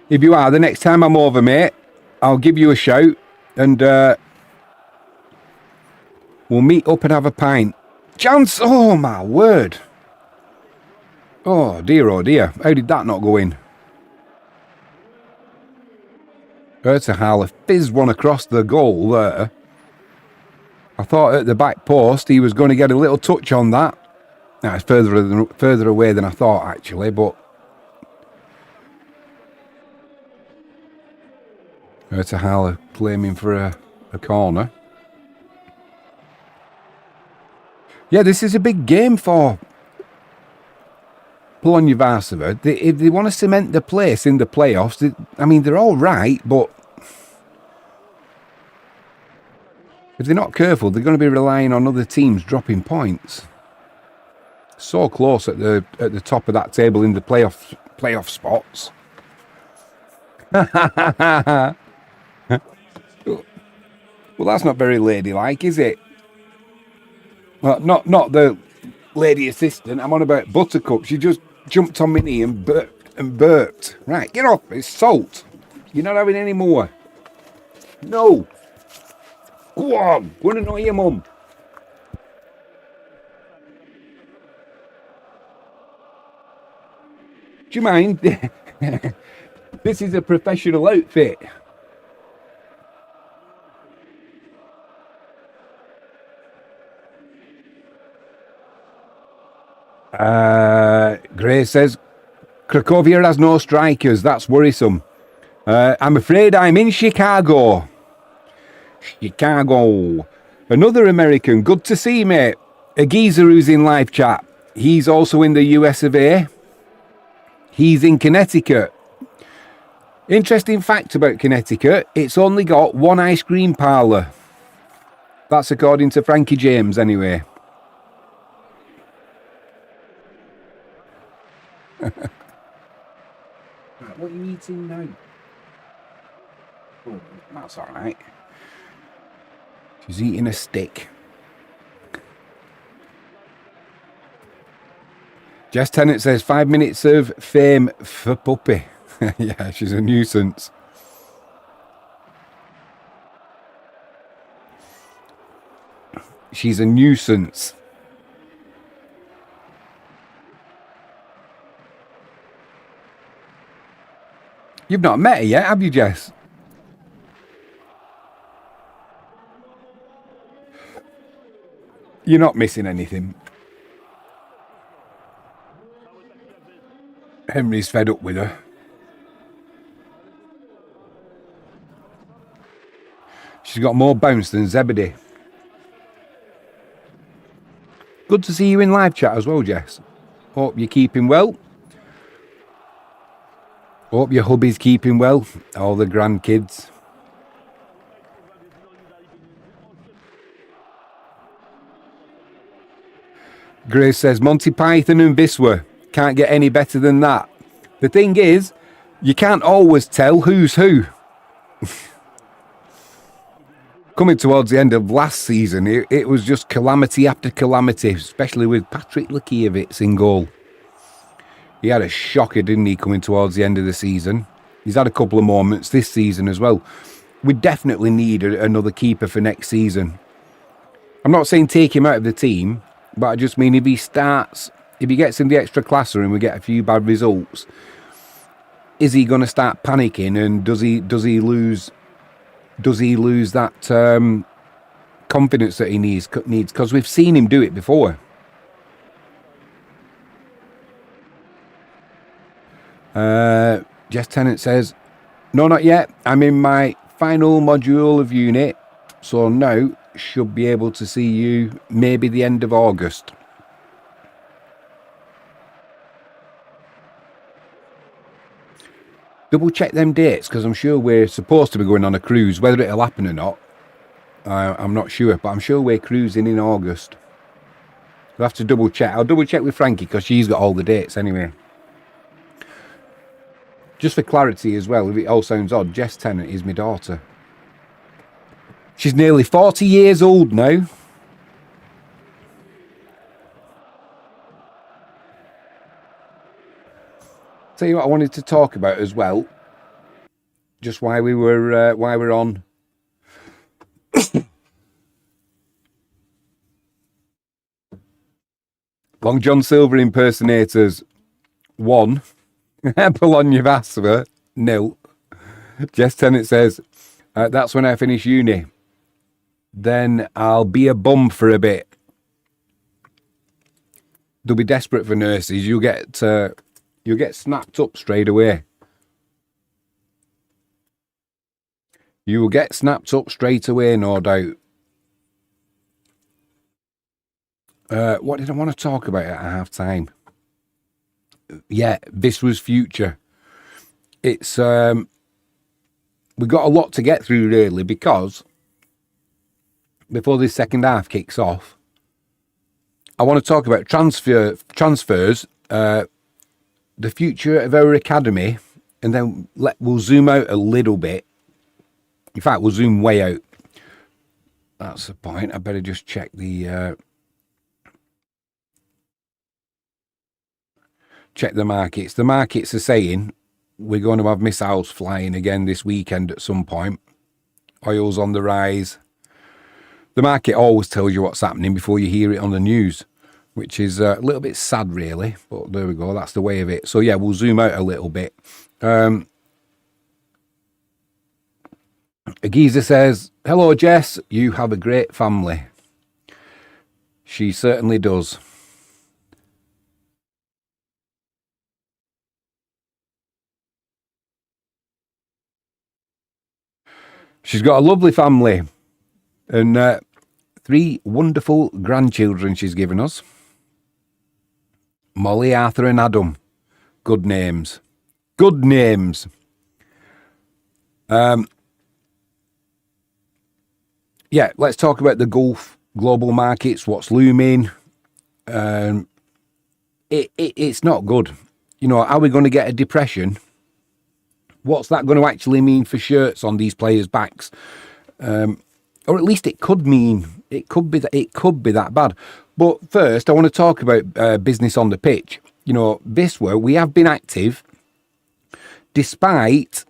A: If you are, the next time I'm over, mate, I'll give you a shout and we'll meet up and have a pint. Chance! Oh, my word. Oh, dear, oh, dear. How did that not go in? Ertahal fizzed one across the goal there. I thought at the back post he was going to get a little touch on that. Now, it's further away than I thought, actually, but Ertahal claiming for a corner. Yeah, this is a big game for Polonia Warszawa. If they want to cement the place in the playoffs, I mean, they're all right, but if they're not careful, they're going to be relying on other teams dropping points. So close at the top of that table in the playoff spots. Well, that's not very ladylike, is it? Well, not the lady assistant. I'm on about Buttercup. She just jumped on my knee and burped. Right, get off. It's salt. You're not having any more. No. Go on. Go and annoy your mum. Do you mind? This is a professional outfit. Gray says, Cracovia has no strikers. That's worrisome. I'm afraid I'm in Chicago. Chicago. Another American. Good to see, mate. A geezer who's in live chat. He's also in the US of A. He's in Connecticut. Interesting fact about Connecticut, it's only got one ice cream parlour. That's according to Frankie James anyway. What are you eating now? Oh, that's alright. She's eating a stick. Jess Tennant says 5 minutes of fame for Puppy. Yeah, she's a nuisance. She's a nuisance. You've not met her yet, have you, Jess? You're not missing anything. Henry's fed up with her. She's got more bounce than Zebedee. Good to see you in live chat as well, Jess. Hope you're keeping well. Hope your hubby's keeping well. All the grandkids. Grace says Monty Python and Wisła. Can't get any better than that. The thing is, you can't always tell who's who. Coming towards the end of last season, it was just calamity after calamity, especially with Patrick Lukiewicz in goal. He had a shocker, didn't he, coming towards the end of the season. He's had a couple of moments this season as well. We definitely need another keeper for next season. I'm not saying take him out of the team, but I just mean if he gets in the Ekstraklasa and we get a few bad results, is he going to start panicking, and does he lose that confidence that he needs? Because we've seen him do it before. Jess Tennant says, no, not yet. I'm in my final module of unit, so no, should be able to see you maybe the end of August. Double check them dates, because I'm sure we're supposed to be going on a cruise. Whether it'll happen or not, I'm not sure, but I'm sure we're cruising in August. We'll have to double check. I'll double check with Frankie, because she's got all the dates anyway. Just for clarity as well, if it all sounds odd, Jess Tennant is my daughter. She's nearly 40 years old now. Tell you what I wanted to talk about as well. Just why we're on. Long John Silver impersonators 1. Polonia Warszawa 0. Jess Tennant says, that's when I finish uni. Then I'll be a bum for a bit. They'll be desperate for nurses. You'll get snapped up straight away. You will get snapped up straight away, no doubt. What did I want to talk about at half time? Yeah, Wisła's future. It's we've got a lot to get through really, because before this second half kicks off, I want to talk about transfers, the future of our academy, and then we'll zoom out a little bit. In fact, we'll zoom way out. That's the point. I better just check the markets. The markets are saying we're going to have missiles flying again this weekend at some point. Oil's on the rise. The market always tells you what's happening before you hear it on the news, which is a little bit sad, really. But there we go. That's the way of it. So, yeah, we'll zoom out a little bit. Agiza says, hello, Jess. You have a great family. She certainly does. She's got a lovely family and 3 wonderful grandchildren she's given us. Molly, Arthur and Adam. Good names. Good names. Yeah, let's talk about the Gulf global markets, what's looming. It's not good. You know, are we going to get a depression? What's that going to actually mean for shirts on these players' backs? Or at least it could mean, it could be that bad. But first, I want to talk about business on the pitch. You know, Wisła, we have been active despite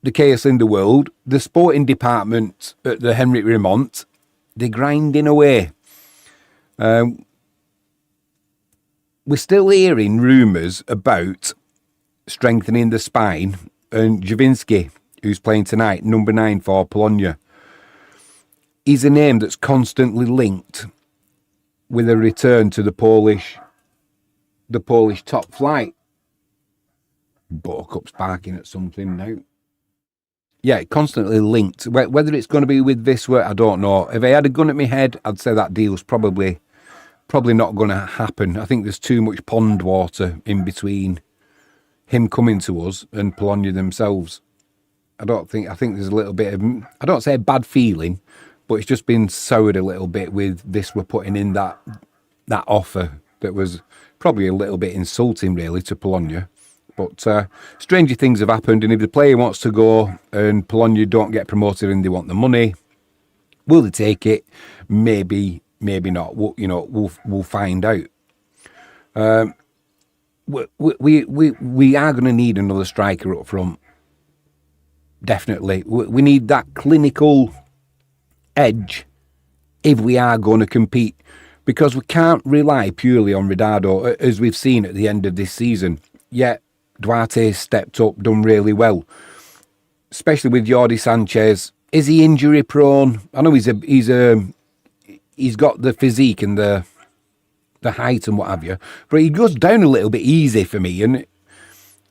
A: the chaos in the world. The sporting department at the Henrik Remont, they're grinding away. We're still hearing rumours about strengthening the spine, and Javinski, who's playing tonight, number 9 for Polonia, he's a name that's constantly linked with a return to the Polish top flight. Buttercup's barking at something now. Yeah, constantly linked. Whether it's going to be with Wisła, I don't know. If I had a gun at my head, I'd say that deal's probably not going to happen. I think there's too much pond water in between him coming to us and Polonia themselves. I think there's a little bit of, I don't say a bad feeling, but it's just been soured a little bit with Wisła putting in that offer that was probably a little bit insulting, really, to Polonia. But stranger things have happened, and if the player wants to go and Polonia don't get promoted and they want the money, will they take it? Maybe not. We'll find out. We are going to need another striker up front. Definitely, we need that clinical edge if we are going to compete, because we can't rely purely on Ronaldo, as we've seen at the end of this season. Yet Duarte stepped up, done really well, especially with Jordi Sanchez. Is he injury prone? I know he's got the physique and the height and what have you, but he goes down a little bit easy for me, and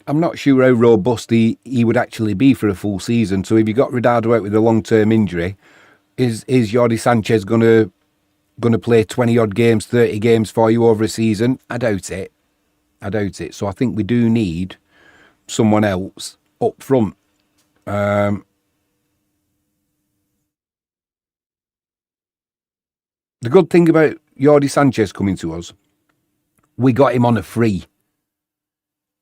A: I'm not sure how robust he would actually be for a full season. So if you got Ronaldo out with a long-term injury, is Jordi Sanchez gonna play 20 odd games, 30 games for you over a season? I doubt it. So I think we do need someone else up front. The good thing about Jordi Sanchez coming to us, we got him on a free.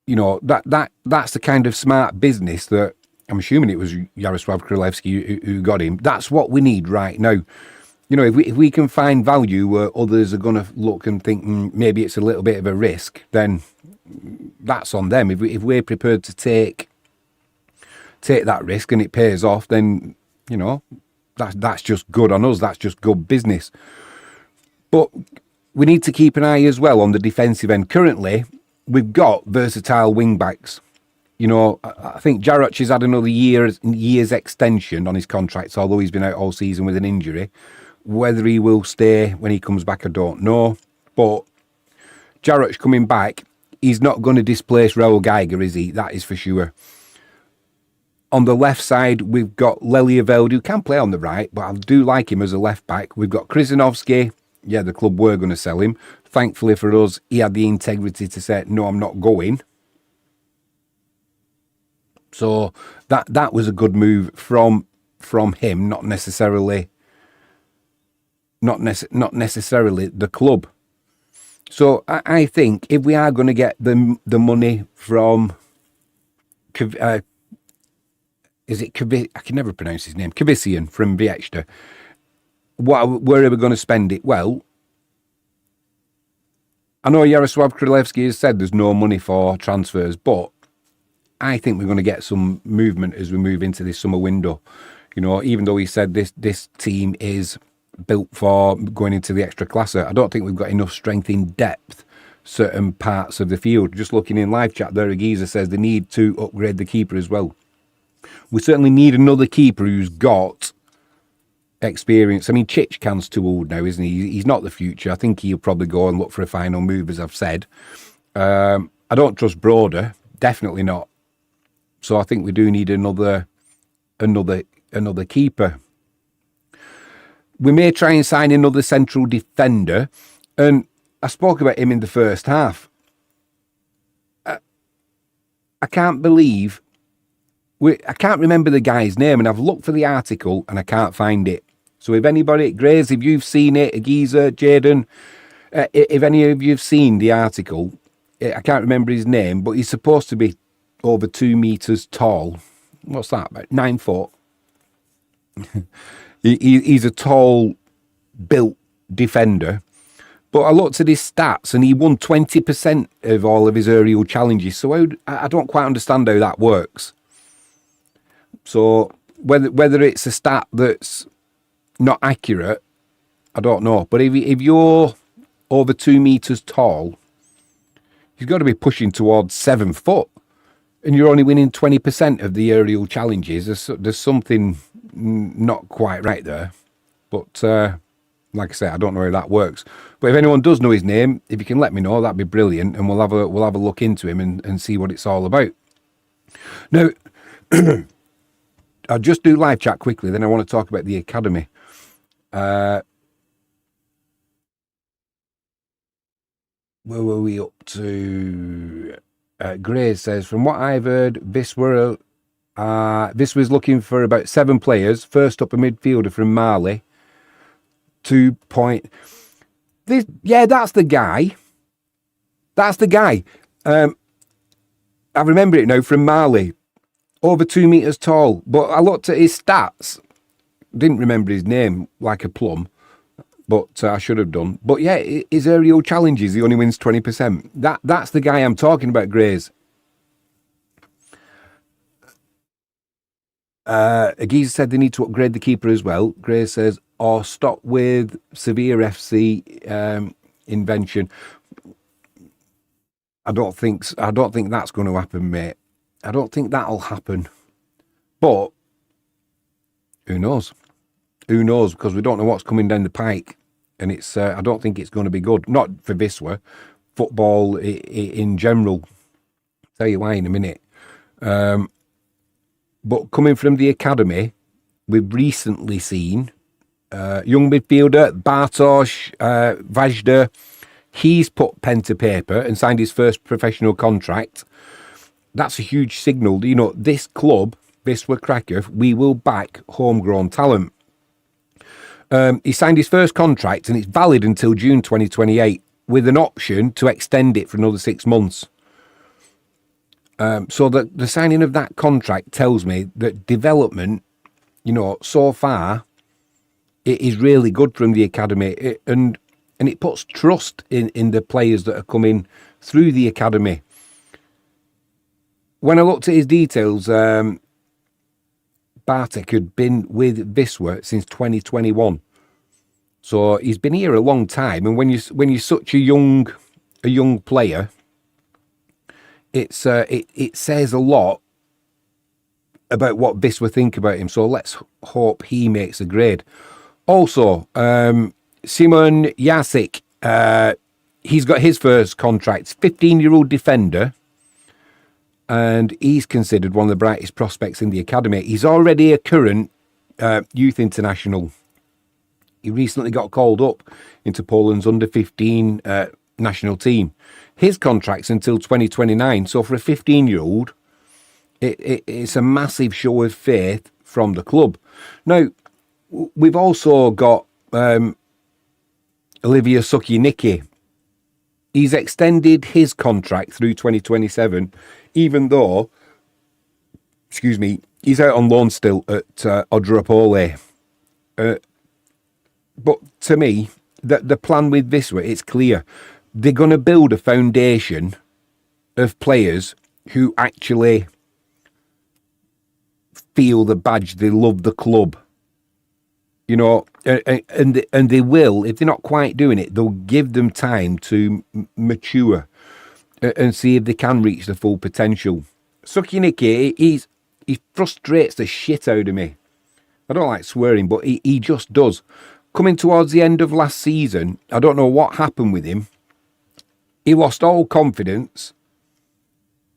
A: You know, that's the kind of smart business that I'm assuming it was Jarosław Królewski who got him. That's what we need right now. You know, if we can find value where others are going to look and think maybe it's a little bit of a risk, then that's on them. If we're prepared to take that risk and it pays off, then, you know, that's just good on us. That's just good business. But we need to keep an eye as well on the defensive end. Currently, we've got versatile wing backs. You know, I think Jaroch has had another year's extension on his contract, although he's been out all season with an injury. Whether he will stay when he comes back, I don't know. But Jaroch coming back, he's not going to displace Raul Geiger, is he? That is for sure. On the left side, we've got Lelieveld, who can play on the right, but I do like him as a left back. We've got Krzyżanowski. Yeah, the club were going to sell him. Thankfully for us, he had the integrity to say, no, I'm not going. So that was a good move from him, not necessarily the club. So I think if we are going to get the money from, is it I can never pronounce his name, Kavician from Viechta, where are we going to spend it? Well, I know Jarosław Królewski has said there's no money for transfers, but I think we're going to get some movement as we move into this summer window. You know, even though he said this team is built for going into the Ekstraklasa, I don't think we've got enough strength in depth certain parts of the field. Just looking in live chat there, Agiza says they need to upgrade the keeper as well. We certainly need another keeper who's got experience. I mean, Chickan's too old now, isn't he? He's not the future. I think he'll probably go and look for a final move, as I've said. I don't trust Broder, definitely not. So I think we do need another keeper. We may try and sign another central defender, and I spoke about him in the first half. I can't believe I can't remember the guy's name, and I've looked for the article and I can't find it. So if anybody, Grace, if you've seen it, Agiza, Jaden, if any of you've seen the article, I can't remember his name, but he's supposed to be over 2 meters tall. What's that, about 9 foot? He's a tall, built defender. But I looked at his stats and he won 20% of all of his aerial challenges. So I don't quite understand how that works. So whether it's a stat that's not accurate, I don't know. But if you're over 2 meters tall, you've got to be pushing towards 7 foot, and you're only winning 20% of the aerial challenges. There's something not quite right there. But like I say, I don't know how that works. But if anyone does know his name, if you can let me know, that'd be brilliant, and we'll have a look into him and see what it's all about. Now, I'll just do live chat quickly, then I want to talk about the academy. Where were we up to? Gray says, from what I've heard, Wisła's looking for about 7 players. First up, a midfielder from Mali. 2 point. Yeah, that's the guy. That's the guy. I remember it now, from Mali. Over 2 meters tall. But I looked at his stats. Didn't remember his name like a plum. But I should have done. But yeah, his aerial challenges, he only wins 20%. That's the guy I'm talking about, Grays. Agiza said they need to upgrade the keeper as well. Grays says, or stop with severe FC invention. I don't think that's going to happen, mate. I don't think that'll happen. But who knows? Who knows? Because we don't know what's coming down the pike. And it's I don't think it's going to be good. Not for Wisła. Football in general. I'll tell you why in a minute. But coming from the academy, we've recently seen young midfielder Bartosz Vajda. He's put pen to paper and signed his first professional contract. That's a huge signal. You know, this club, Wisła Krakow, we will back homegrown talent. He signed his first contract and it's valid until June 2028 with an option to extend it for another 6 months. So the signing of that contract tells me that development, you know, so far, it is really good from the academy, and it puts trust in the players that are coming through the academy. When I looked at his details, Bartek had been with Wisła since 2021, so he's been here a long time. And when you're such a young player, it says a lot about what Wisła think about him. So let's hope he makes a grade. Also, Simon Jasic, he's got his first contract. 15-year-old defender, and he's considered one of the brightest prospects in the academy. He's already a current youth international. He recently got called up into Poland's under-15 national team. His contract's until 2029. So for a 15-year-old, it's a massive show of faith from the club. Now, we've also got Olivier Sukinicki. He's extended his contract through 2027, even though, he's out on loan still at Odropole. But to me, the plan with Wisła, it's clear. They're going to build a foundation of players who actually feel the badge, they love the club. You know, and they will, if they're not quite doing it, they'll give them time to mature and see if they can reach the full potential. Sukinicki, he frustrates the shit out of me. I don't like swearing, but he just does. Coming towards the end of last season, I don't know what happened with him. He lost all confidence,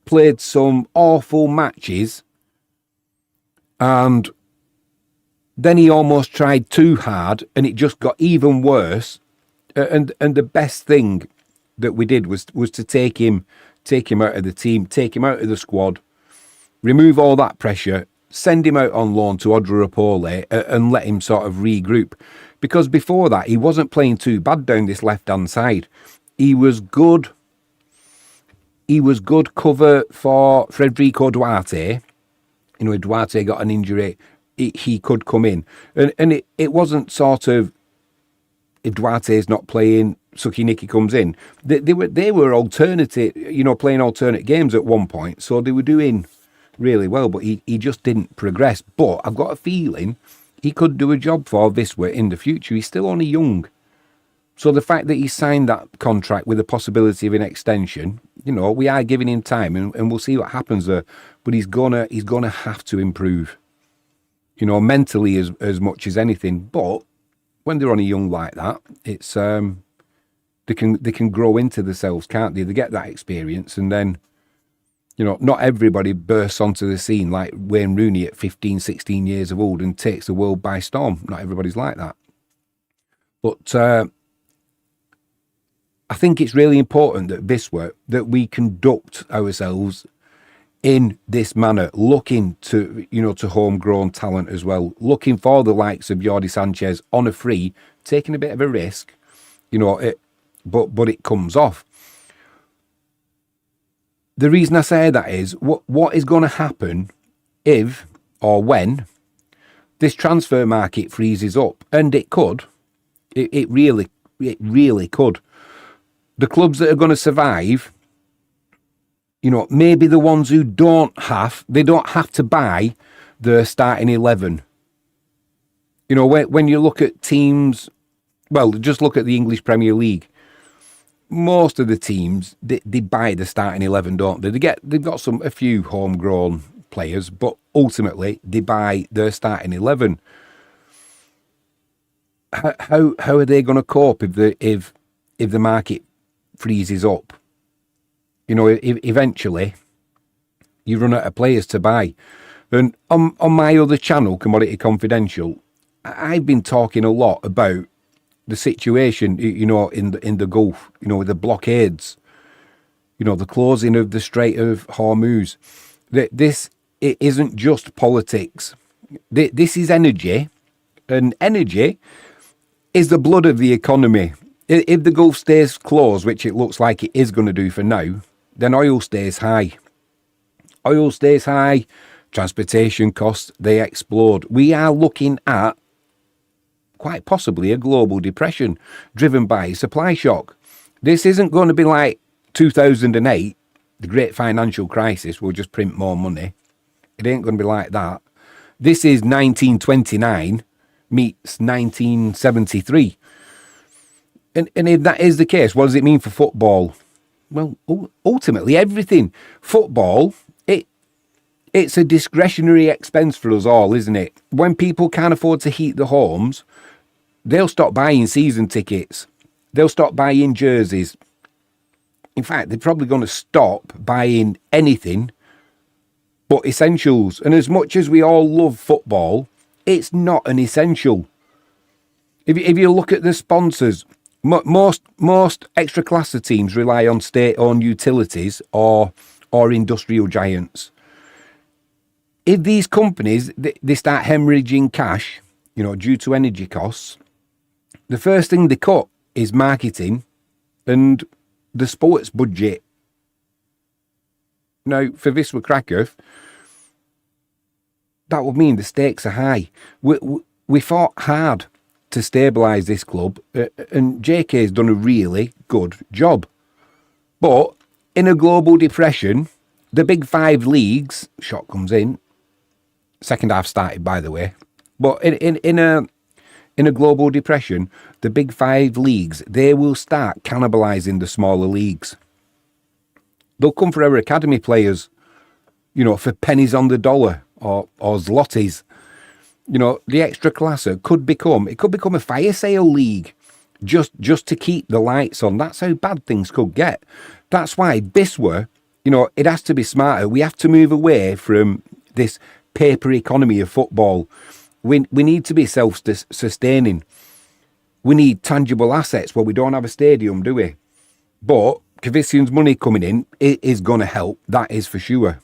A: played some awful matches, and then he almost tried too hard, and it just got even worse. And the best thing that we did was to take him take him out of the team, take him out of the squad, remove all that pressure, send him out on loan to Odra and let him sort of regroup. Because before that, he wasn't playing too bad down this left-hand side. He was good. He was good cover for Federico Duarte. You know, if Duarte got an injury, he could come in. And it wasn't sort of, if Duarte's not playing, Suki Nicky comes in. They were alternative, you know, playing alternate games at one point. So they were doing really well, but he just didn't progress. But I've got a feeling he could do a job for Wisła in the future. He's still only young. So the fact that he signed that contract with the possibility of an extension, you know, we are giving him time and we'll see what happens there. But he's gonna have to improve, you know, mentally as much as anything. But when they're only young like that, it's they can grow into themselves, can't they? They get that experience, and then, you know, not everybody bursts onto the scene like Wayne Rooney at 15, 16 years of old and takes the world by storm. Not everybody's like that. But I think it's really important that Wisła, that we conduct ourselves in this manner, looking to, you know, to homegrown talent as well, looking for the likes of Jordi Sanchez on a free, taking a bit of a risk, you know, but it comes off. The reason I say that is what is going to happen if or when this transfer market freezes up, and it could, it really could. The clubs that are going to survive, you know, maybe the ones who don't have to buy their starting 11. You know, when you look at teams, well, just look at the English Premier League. Most of the teams, they buy the starting 11, don't they? They've got a few homegrown players, but ultimately they buy their starting 11. How are they going to cope if the market freezes up? You know, eventually you run out of players to buy. And on my other channel, Commodity Confidential, I've been talking a lot about the situation, you know, in the Gulf, you know, with the blockades, you know, the closing of the Strait of Hormuz. It isn't just politics. This is energy, and energy is the blood of the economy. If the Gulf stays closed, which it looks like it is going to do for now, then oil stays high. Oil stays high, transportation costs, they explode. We are looking at quite possibly a global depression driven by supply shock. This isn't going to be like 2008, the great financial crisis, we'll just print more money. It ain't going to be like that. This is 1929 meets 1973. And if that is the case, what does it mean for football? Well, ultimately everything. Football, it's a discretionary expense for us all, isn't it? When people can't afford to heat the homes, they'll stop buying season tickets. They'll stop buying jerseys. In fact, they're probably going to stop buying anything but essentials. And as much as we all love football, it's not an essential. If you look at the sponsors, most Ekstraklasa teams rely on state-owned utilities or industrial giants. If these companies, they start hemorrhaging cash, you know, due to energy costs, the first thing they cut is marketing and the sports budget. Now, for Wisła Krakow, that would mean the stakes are high. We fought hard to stabilise this club, and JK's done a really good job. But in a global depression, the big five leagues, shot comes in, second half started, by the way, but in a global depression, the big five leagues, they will start cannibalising the smaller leagues. They'll come for our academy players, you know, for pennies on the dollar or zlotys. You know, the Ekstraklasa could become a fire sale league just to keep the lights on. That's how bad things could get. That's why Wisła, you know, it has to be smarter. We have to move away from this paper economy of football. We need to be self-sustaining. We need tangible assets. Well, we don't have a stadium, do we? But Kvisian's money coming in is going to help. That is for sure.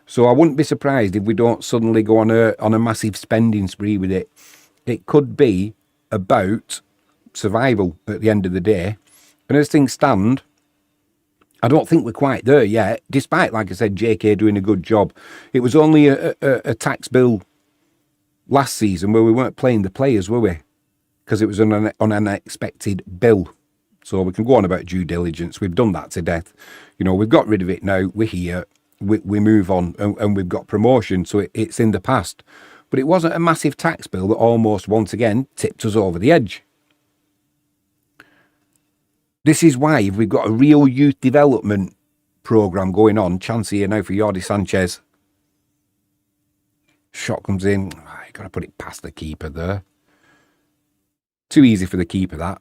A: So I wouldn't be surprised if we don't suddenly go on a massive spending spree with it. It could be about survival at the end of the day. And as things stand, I don't think we're quite there yet, despite, like I said, JK doing a good job. It was only a tax bill last season where we weren't playing the players, were we? Because it was an unexpected bill. So we can go on about due diligence. We've done that to death. You know, we've got rid of it now. We're here. We move on and we've got promotion. So it's in the past. But it wasn't a massive tax bill that almost, once again, tipped us over the edge. This is why if we've got a real youth development programme going on, chance here now for Jordi Sanchez. Shot comes in. You've got to put it past the keeper there. Too easy for the keeper, that.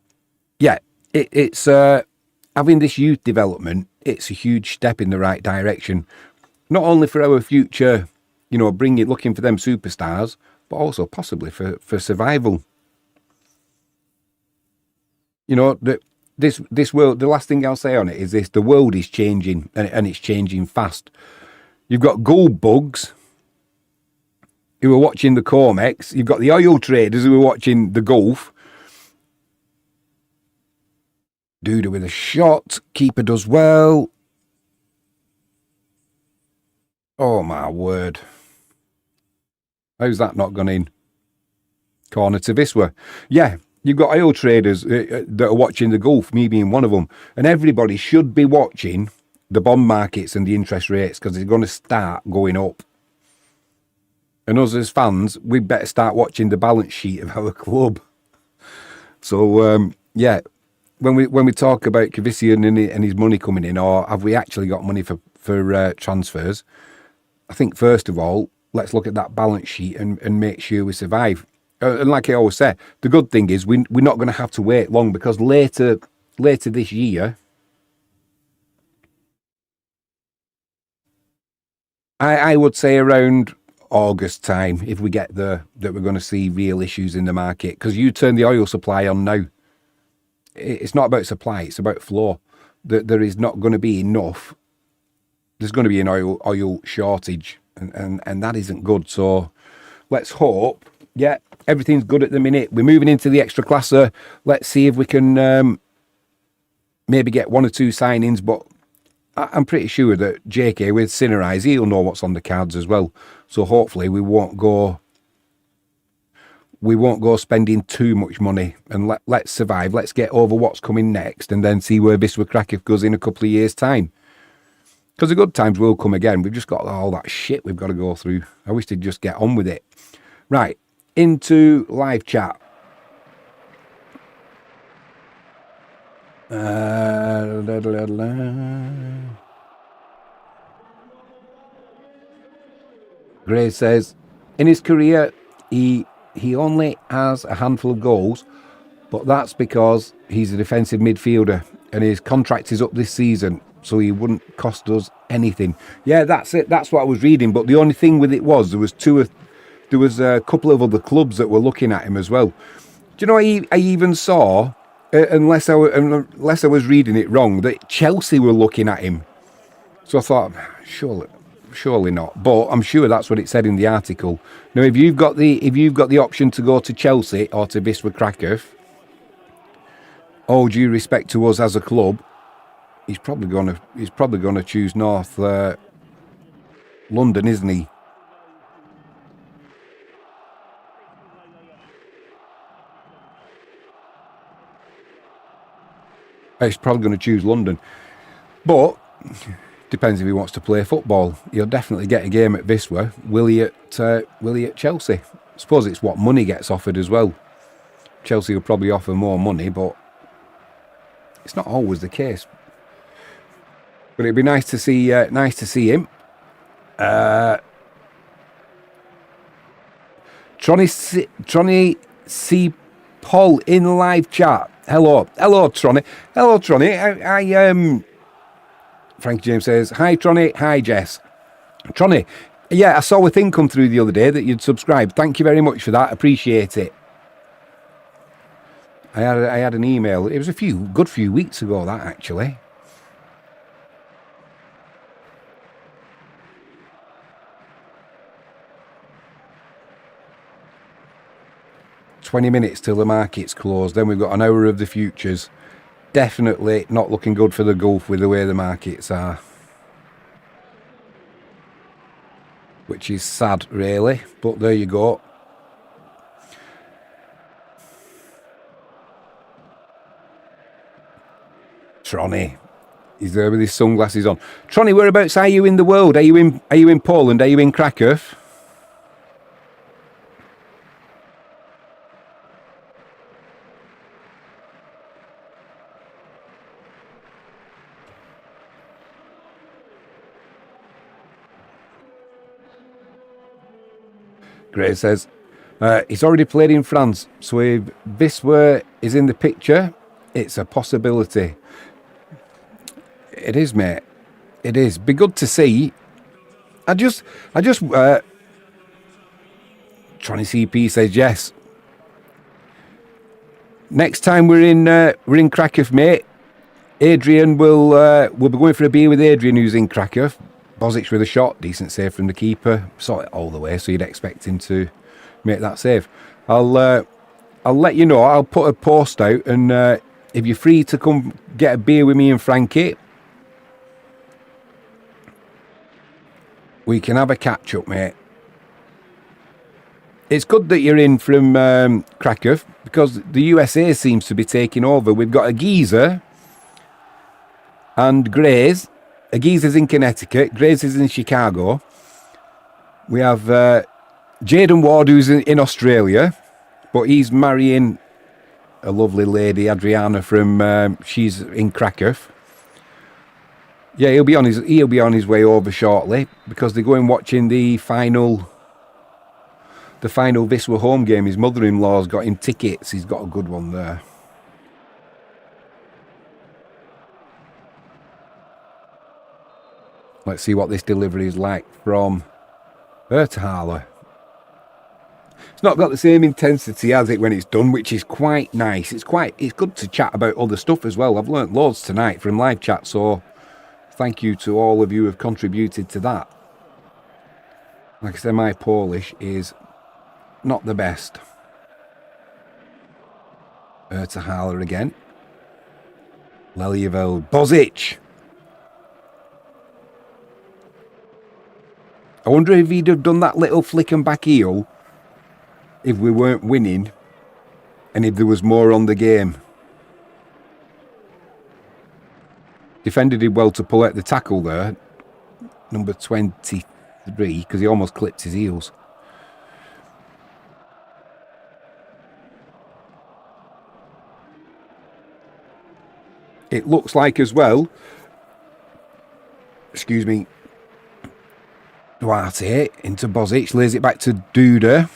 A: Yeah, it's having this youth development, it's a huge step in the right direction. Not only for our future, you know, looking for them superstars, but also possibly for survival. You know, this world, the last thing I'll say on it is this: the world is changing, and it's changing fast. You've got gold bugs who are watching the Comex. You've got the oil traders who are watching the Gulf. Duda with a shot. Keeper does well. Oh, my word. How's that not gone in? Corner to Wisła. Yeah, you've got oil traders that are watching the Gulf, me being one of them. And everybody should be watching the bond markets and the interest rates because they're going to start going up. And us as fans, we better start watching the balance sheet of our club. So, yeah, when we talk about Kvisian and his money coming in, or have we actually got money for transfers, I think first of all, let's look at that balance sheet and make sure we survive. And like I always say, the good thing is we're not going to have to wait long, because later this year, I would say around August time, if we get there, that we're going to see real issues in the market. Because you turn the oil supply on now, it's not about supply, it's about flow. There is not going to be enough. There's going to be an oil shortage, and that isn't good. So let's hope. Yeah, everything's good at the minute. We're moving into the Ekstraklasa. Let's see if we can maybe get one or two signings. But I'm pretty sure that JK with Sinner he'll know what's on the cards as well. So hopefully we won't go spending too much money, and let's survive. Let's get over what's coming next, and then see where Wisła Kraków goes in a couple of years' time. Because the good times will come again. We've just got all that shit we've got to go through. I wish they'd just get on with it. Right, into live chat. Gray says, in his career, he only has a handful of goals, but that's because he's a defensive midfielder and his contract is up this season, so he wouldn't cost us anything. Yeah, that's it. That's what I was reading. But the only thing with it was there was a couple of other clubs that were looking at him as well. Do you know, I even saw, unless I was reading it wrong, that Chelsea were looking at him. So I thought, surely not. But I'm sure that's what it said in the article. Now, if you've got the option to go to Chelsea or to Wisła Kraków, all due respect to us as a club, he's probably gonna choose North London, isn't he? He's probably going to choose London, but depends if he wants to play football. He'll definitely get a game at Wisła. Will he at Chelsea? I suppose it's what money gets offered as well. Chelsea will probably offer more money, but it's not always the case. But it'd be nice to see him. Tronny C. Paul in live chat. Hello, Tronny. Hello, Tronny. Frankie James says, hi, Tronny. Hi, Jess. Tronny, yeah, I saw a thing come through the other day that you'd subscribed. Thank you very much for that. Appreciate it. I had an email. It was a good few weeks ago, that, actually. 20 minutes till the market's closed. Then we've got an hour of the futures. Definitely not looking good for the Gulf with the way the markets are. Which is sad, really. But there you go. Tronny. He's there with his sunglasses on. Tronny, whereabouts are you in the world? Are you in Poland? Are you in Krakow? Gray says, he's already played in France, so if Wisła is in the picture, it's a possibility. It is, mate. It is. Be good to see. I just Tronny CP says yes. Next time we're in Krakow, mate. Adrian will be going for a beer with Adrian, who's in Krakow. Bozic with a shot, decent save from the keeper. Saw it all the way, so you'd expect him to make that save. I'll let you know. I'll put a post out, and if you're free to come get a beer with me and Frankie, we can have a catch up, mate. It's good that you're in from Krakow, because the USA seems to be taking over. We've got a geezer and Grays. A geezer's in Connecticut, Grays is in Chicago. We have Jaden Ward, who's in Australia, but he's marrying a lovely lady, Adriana, from she's in Krakow. Yeah, he'll be on his way over shortly, because they're going watching the final Wisła home game. His mother-in-law's got him tickets. He's got a good one there. Let's see what this delivery is like from Ertahala. It's not got the same intensity as it when it's done, which is quite nice. It's good to chat about other stuff as well. I've learnt loads tonight from live chat, so thank you to all of you who have contributed to that. Like I said, my Polish is not the best. Ertahala again. Lelieveld. Bozic. I wonder if he'd have done that little flick and back heel if we weren't winning and if there was more on the game. Defended him well to pull out the tackle there. Number 23, because he almost clipped his heels. It looks like as well, excuse me, Duarte into Bozic, lays it back to Duda.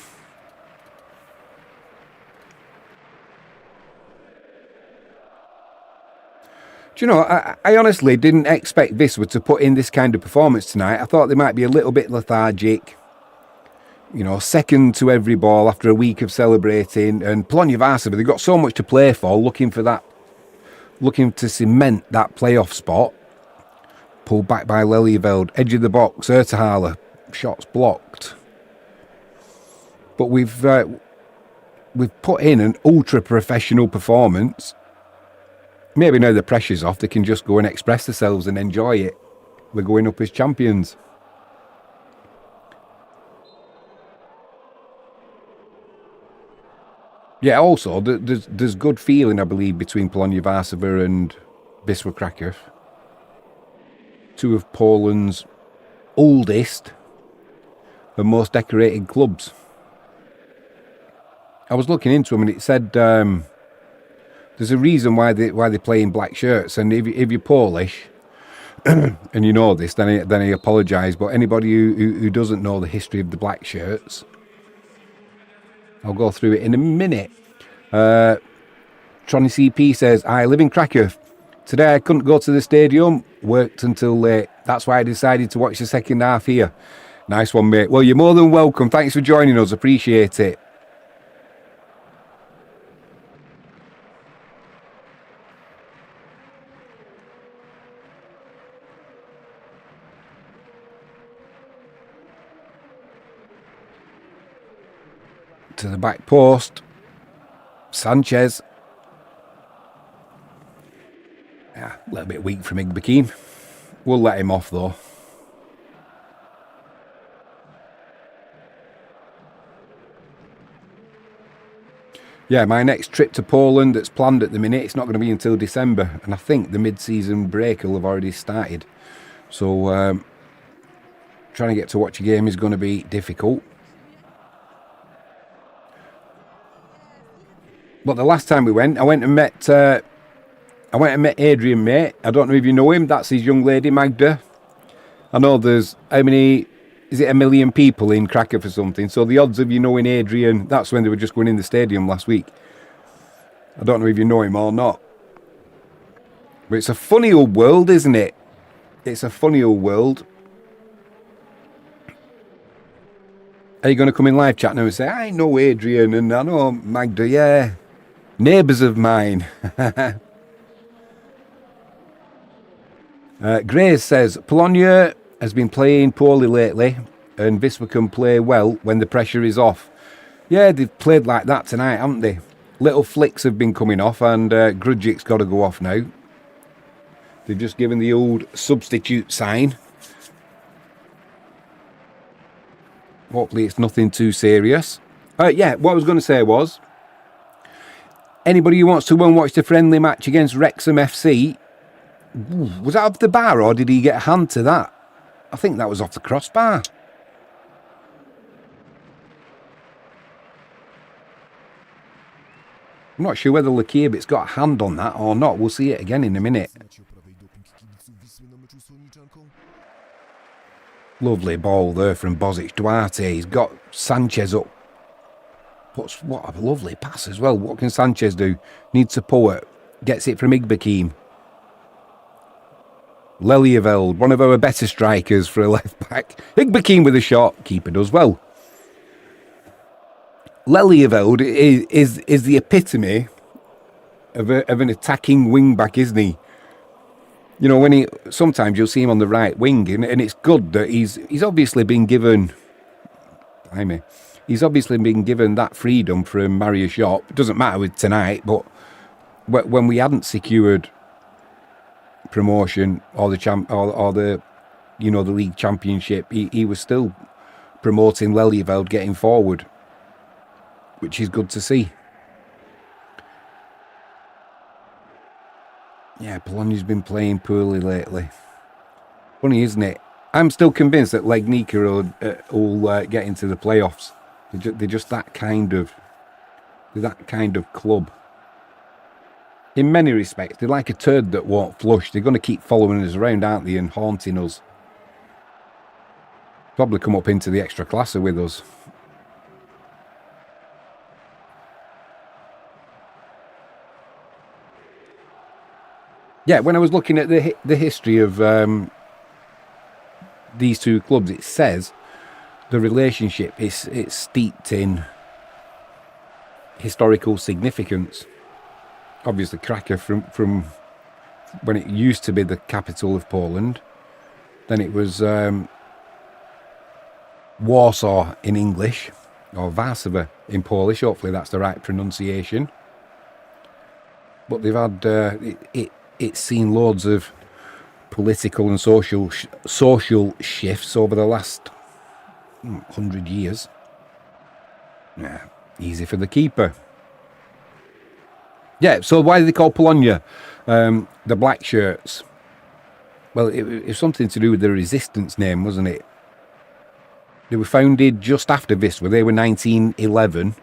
A: Do you know, I honestly didn't expect Wisła to put in this kind of performance tonight. I thought they might be a little bit lethargic. You know, second to every ball after a week of celebrating. And Polonia Warszawa, they've got so much to play for, looking to cement that playoff spot. Pulled back by Lelieveld, edge of the box, Ertahala, shots blocked. But we've put in an ultra-professional performance. Maybe now the pressure's off, they can just go and express themselves and enjoy it. We're going up as champions. Yeah, also, there's good feeling, I believe, between Polonia Warszawa and Wisła Kraków. Two of Poland's oldest and most decorated clubs. I was looking into them and it said there's a reason why they play in black shirts. And if you're Polish, and you know this, then I apologise. But anybody who doesn't know the history of the black shirts, I'll go through it in a minute. Tronny CP says, I live in Krakow. Today I couldn't go to the stadium, worked until late. That's why I decided to watch the second half here. Nice one, mate. Well, you're more than welcome. Thanks for joining us. Appreciate it. To the back post. Sanchez. Yeah, a little bit weak from Igbekeem. We'll let him off though. Yeah, my next trip to Poland that's planned at the minute, it's not going to be until December. And I think the mid-season break will have already started. So trying to get to watch a game is going to be difficult. But the last time we went, I went and met Adrian, mate. I don't know if you know him. That's his young lady, Magda. I know there's, how many, is it 1 million people in Krakow or something? So the odds of you knowing Adrian, that's when they were just going in the stadium last week. I don't know if you know him or not. But it's a funny old world, isn't it? It's a funny old world. Are you going to come in live chat now and say, I know Adrian and I know Magda, yeah. Neighbours of mine. Grace says, Polonia has been playing poorly lately and Wisła can play well when the pressure is off. Yeah, they've played like that tonight, haven't they? Little flicks have been coming off and Grudjik's got to go off now. They've just given the old substitute sign. Hopefully it's nothing too serious. Yeah, what I was going to say was, anybody who wants to go and watch the friendly match against Wrexham FC, was that off the bar or did he get a hand to that? I think that was off the crossbar. I'm not sure whether Lakierbit's got a hand on that or not. We'll see it again in a minute. Lovely ball there from Bozic Duarte. He's got Sanchez up. What a lovely pass as well. What can Sanchez do? Needs support. Gets it from Igbekeem. Lelyeveld, one of our better strikers for a left back. Igbekeem with a shot. Keeper does well. Lelyeveld is the epitome of an attacking wing back, isn't he? You know, sometimes you'll see him on the right wing, and it's good that he's obviously been given. He's obviously been given that freedom from Mario Shop. It doesn't matter with tonight, but when we hadn't secured promotion or the league championship, he was still promoting Lelyeveld getting forward, which is good to see. Yeah, Polonia's been playing poorly lately. Funny, isn't it? I'm still convinced that Legnica will get into the playoffs. They're just that kind of club. In many respects, they're like a turd that won't flush. They're going to keep following us around, aren't they, and haunting us. Probably come up into the Ekstraklasa with us. Yeah, when I was looking at the history of these two clubs, it says the relationship it's steeped in historical significance. Obviously, Krakow from when it used to be the capital of Poland, then it was Warsaw in English, or Warszawa in Polish. Hopefully, that's the right pronunciation. But they've had it's seen loads of political and social shifts over the last 100 years. Yeah, easy for the keeper. Yeah, so why do they call Polonia the black shirts? Well, it was something to do with the resistance name, wasn't it? They were founded just after Wisła. They were 1911,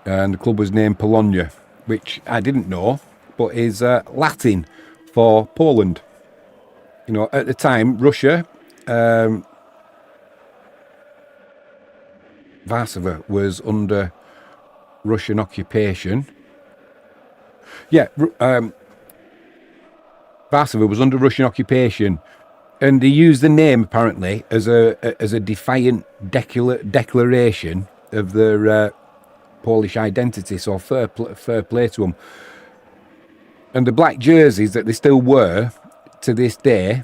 A: and the club was named Polonia, which I didn't know, but is Latin for Poland. You know, at the time, Russia, Warszawa was under Russian occupation. Yeah, Warszawa was under Russian occupation, and they used the name apparently as a defiant declaration of their Polish identity. So fair play to them. And the black jerseys that they still wear to this day,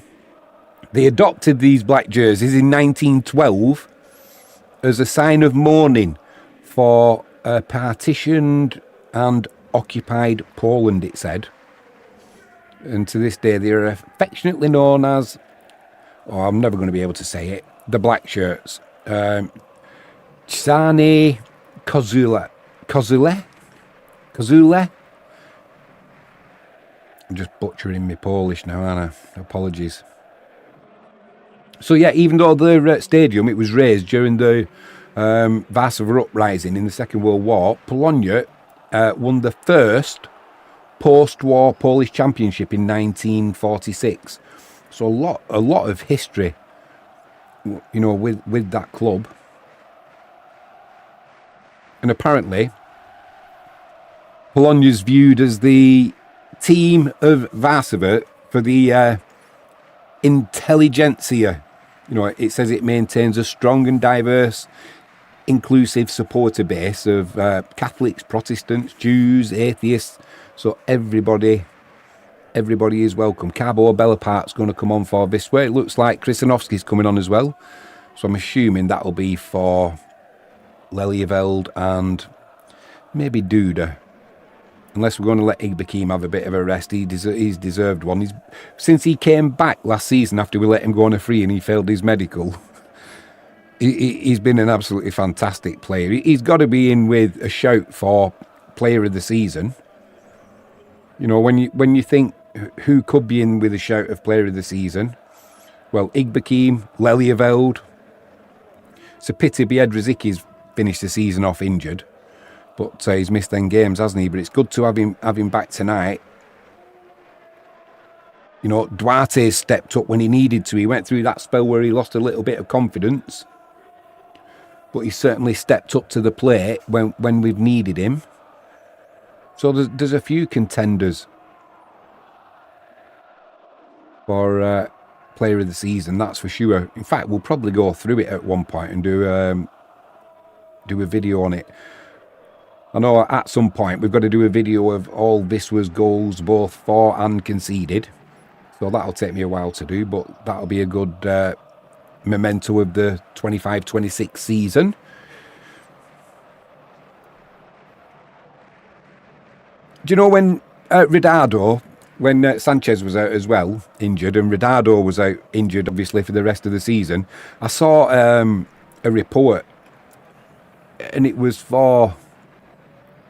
A: they adopted these black jerseys in 1912 as a sign of mourning for a partitioned and occupied Poland, it said. And to this day, they are affectionately known as, oh, I'm never going to be able to say it, the Black Shirts. Czarny Kozule. I'm just butchering my Polish now, aren't I? Apologies. So yeah, even though the stadium, it was raised during the Warszawa uprising in the Second World War, Polonia won the first post-war Polish championship in 1946. So a lot of history, you know, with that club. And apparently, Polonia is viewed as the team of Warszawa for the intelligentsia. You know, it says it maintains a strong and diverse, inclusive supporter base of Catholics, Protestants, Jews, atheists. So everybody is welcome. Cabo Bellapart's going to come on for Wisła. It looks like Krysanowski's coming on as well. So I'm assuming that'll be for Lelieveld and maybe Duda. Unless we're going to let Igbekim have a bit of a rest. He's deserved one. Since he came back last season after we let him go on a free and he failed his medical, he's been an absolutely fantastic player. He's got to be in with a shout for player of the season. You know, when you think who could be in with a shout of player of the season, well, Igbekim, Lelieveld. It's a pity Biedrzycki's finished the season off injured. But he's missed them games, hasn't he? But it's good to have him back tonight. You know, Duarte stepped up when he needed to. He went through that spell where he lost a little bit of confidence. But he certainly stepped up to the plate when we've needed him. So there's a few contenders for player of the season, that's for sure. In fact, we'll probably go through it at one point and do a video on it. I know at some point we've got to do a video of all Wisła's goals, both for and conceded. So that'll take me a while to do, but that'll be a good memento of the 25-26 season. Do you know when Ridado, when Sanchez was out as well, injured, and Ridado was out injured, obviously, for the rest of the season, I saw a report, and it was for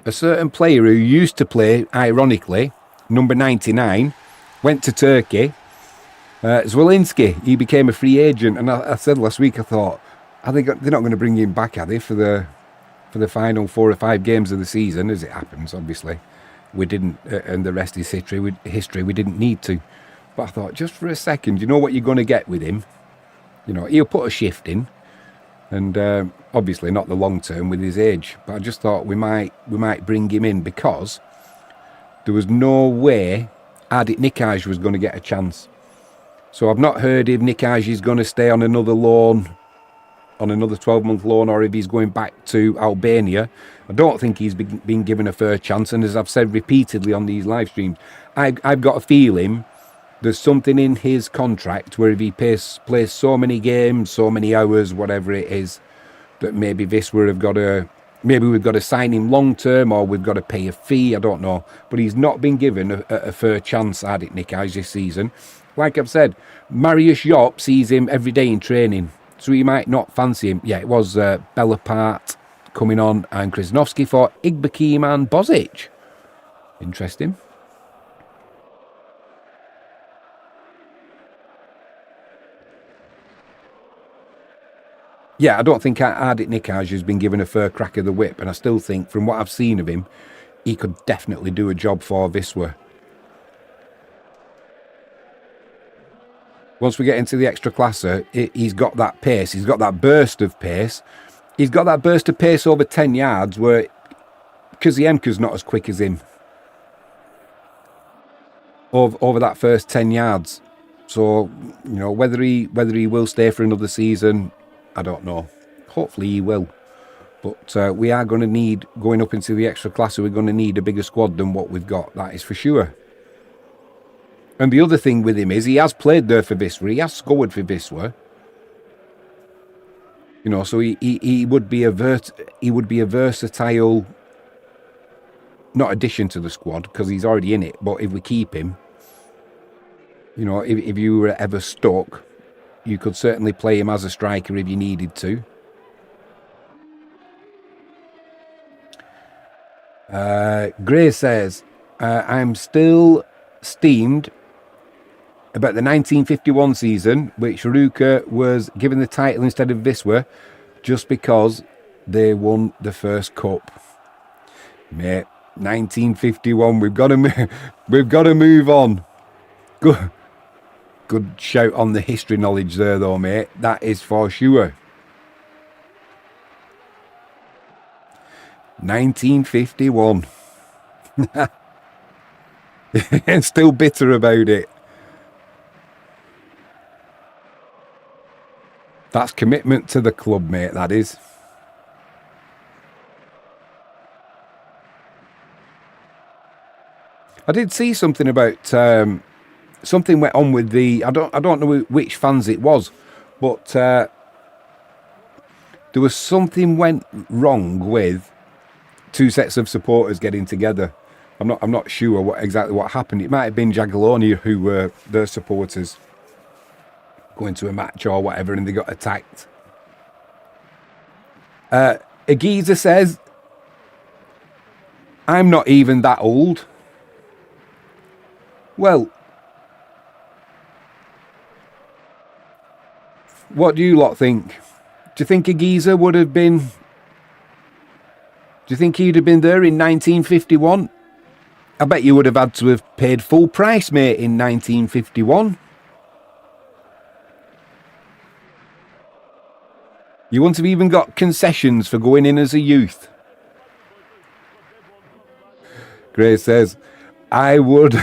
A: a certain player who used to play, ironically, number 99, went to Turkey. Zwolinski, he became a free agent, and I said last week, I thought, they're not going to bring him back, are they, for the final 4 or 5 games of the season, as it happens, obviously. We didn't, and the rest is history. We didn't need to. But I thought, just for a second, you know what you're going to get with him? You know, he'll put a shift in. And obviously not the long term with his age. But I just thought we might bring him in because there was no way Ardit Nikaj was going to get a chance. So I've not heard if Nikaj is going to stay on another loan, on another 12-month loan, or if he's going back to Albania. I don't think he's been given a fair chance. And as I've said repeatedly on these live streams, I've got a feeling there's something in his contract where if he plays so many games, so many hours, whatever it is, that maybe Wisła have got to, maybe we've got to sign him long term or we've got to pay a fee, I don't know. But he's not been given a fair chance, Ardit Nikaj, this season. Like I've said, Mariusz Jop sees him every day in training, so he might not fancy him. Yeah, it was Bellapart coming on and Krysanowski for Igbekim and Bozic. Interesting. Yeah, I don't think Ardit Nikaj has been given a fair crack of the whip, and I still think, from what I've seen of him, he could definitely do a job for Wisła. Once we get into the Ekstraklasa, he's got that pace, he's got that burst of pace. He's got that burst of pace over 10 yards where Kuziemka's not as quick as him over that first 10 yards. So, you know, whether he will stay for another season, I don't know. Hopefully he will. But we are going to need, going up into the Ekstraklasa, we're going to need a bigger squad than what we've got. That is for sure. And the other thing with him is he has played there for Wisła. He has scored for Wisła. You know, so he would be a versatile not addition to the squad because he's already in it, but if we keep him, you know, if you were ever stuck, you could certainly play him as a striker if you needed to. Gray says, I'm still steamed about the 1951 season, which Ruka was given the title instead of Wisła, just because they won the first cup. Mate, 1951, we've got to move on. Good shout on the history knowledge there, though, mate. That is for sure. 1951. And still bitter about it. That's commitment to the club, mate, that is. I did see something about something went on with the I don't know which fans it was, but there was something went wrong with two sets of supporters getting together. I'm not sure exactly what happened. It might have been Jagiellonian who were their supporters going to a match or whatever, and they got attacked. Agiza says, I'm not even that old. Well, what do you lot think? Do you think Agiza would have been... Do you think he'd have been there in 1951? I bet you would have had to have paid full price, mate, in 1951. You wouldn't have even got concessions for going in as a youth. Gray says, I would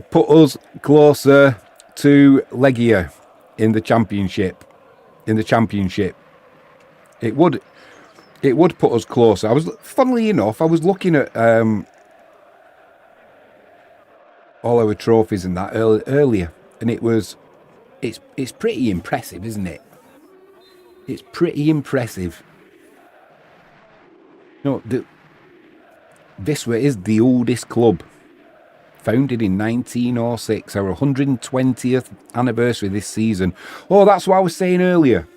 A: put us closer to Legia in the championship. It would put us closer. Funnily enough, I was looking at all our trophies and that earlier, and it's pretty impressive, isn't it? It's pretty impressive. No, Wisła is the oldest club, founded in 1906, our 120th anniversary this season. Oh, that's what I was saying earlier.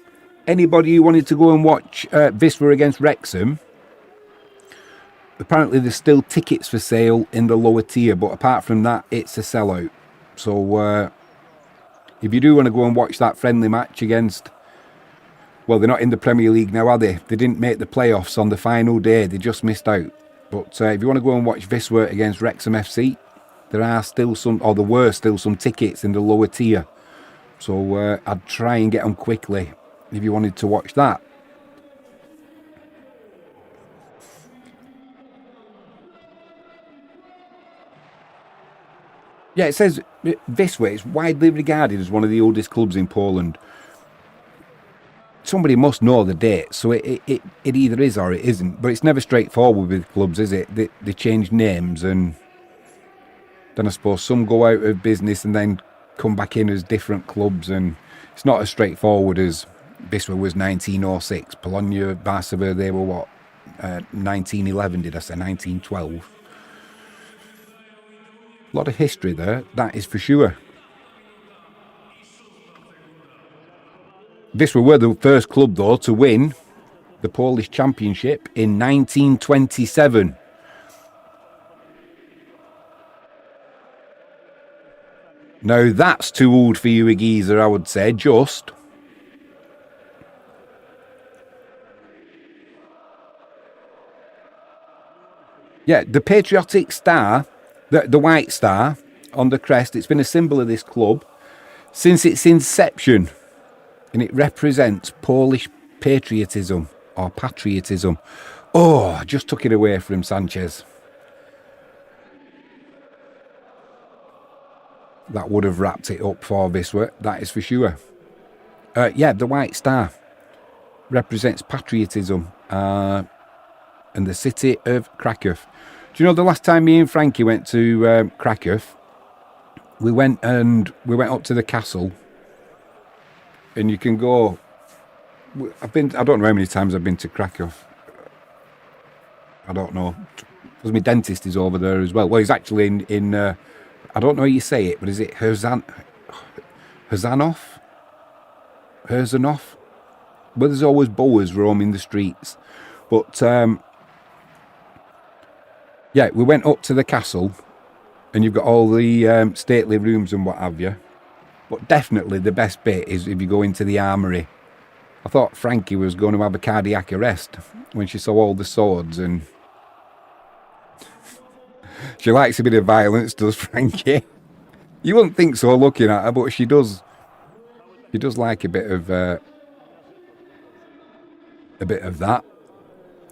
A: Anybody who wanted to go and watch Wisła against Wrexham, apparently there's still tickets for sale in the lower tier, but apart from that, it's a sellout. So if you do want to go and watch that friendly match against... Well, they're not in the Premier League now, are they? They didn't make the playoffs on the final day. They just missed out. But if you want to go and watch Wisła against Wrexham FC, there were still some tickets in the lower tier. So I'd try and get them quickly if you wanted to watch that. Yeah, it says Wisła is widely regarded as one of the oldest clubs in Poland. Somebody must know the date, so it either is or it isn't. But it's never straightforward with clubs, is it? They change names, and then I suppose some go out of business and then come back in as different clubs, and it's not as straightforward as Wisła was 1906. Polonia Warszawa, they were what? 1911, did I say? 1912. A lot of history there, that is for sure. Wisła were the first club, though, to win the Polish Championship in 1927. Now, that's too old for you, Agiza, I would say, just. Yeah, the patriotic star, the white star on the crest, it's been a symbol of this club since its inception. And it represents Polish patriotism or patriotism. Oh, I just took it away from Sanchez. That would have wrapped it up for Wisła, that is for sure. Yeah, the white star represents patriotism and the city of Krakow. Do you know the last time me and Frankie went to Krakow, we went up to the castle. And you can go... I don't know how many times I've been to Krakow. I don't know. Because my dentist is over there as well. Well, he's actually in I don't know how you say it, but is it Herzanov? Well, there's always boas roaming the streets. But, yeah, we went up to the castle, and you've got all the stately rooms and what have you. But definitely the best bit is if you go into the armoury. I thought Frankie was going to have a cardiac arrest when she saw all the swords, and she likes a bit of violence, does Frankie? You wouldn't think so looking at her, but she does. She does like a bit of that.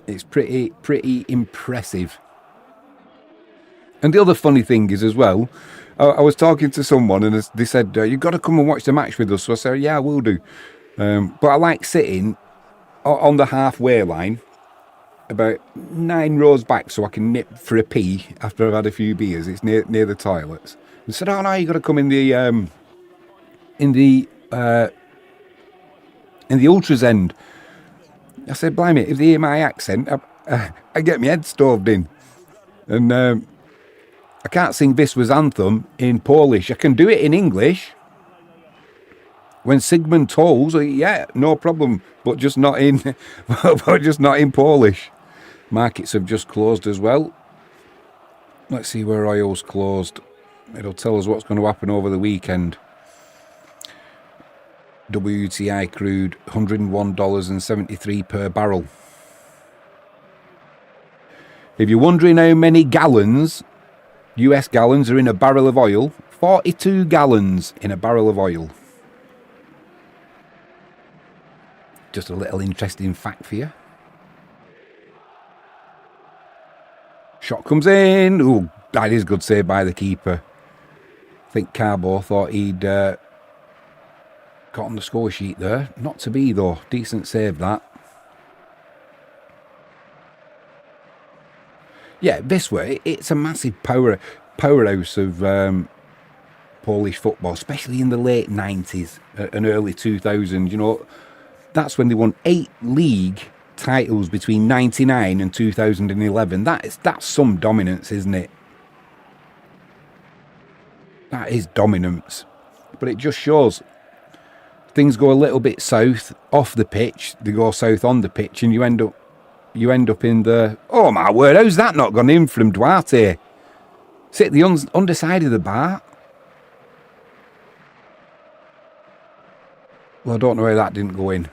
A: It's pretty impressive. And the other funny thing is as well, I was talking to someone and they said, you've got to come and watch the match with us. So I said, yeah, I will do. But I like sitting on the halfway line, about 9 rows back, so I can nip for a pee after I've had a few beers. It's near the toilets. They said, oh no, you've got to come in the ultras end. I said, blimey, if they hear my accent, I get my head stoved in. And I can't sing Wisła's anthem in Polish. I can do it in English. When Sigmund tolls, yeah, no problem, but just not in, Polish. Markets have just closed as well. Let's see where oil's closed. It'll tell us what's going to happen over the weekend. WTI crude, $101.73 per barrel. If you're wondering how many gallons, US gallons, are in a barrel of oil, 42 gallons in a barrel of oil. Just a little interesting fact for you. Shot comes in. Ooh, that is good save by the keeper. I think Carbo thought he'd got on the score sheet there. Not to be though. Decent save that. Yeah, Wisła, it's a massive powerhouse of Polish football, especially in the late 90s and early 2000s. You know, that's when they won 8 league titles between 99 and 2011. That's some dominance, isn't it? That is dominance. But it just shows things go a little bit south off the pitch, they go south on the pitch, and you end up in the... Oh my word, how's that not gone in from Duarte? Sit the underside of the bar. Well, I don't know how that didn't go in.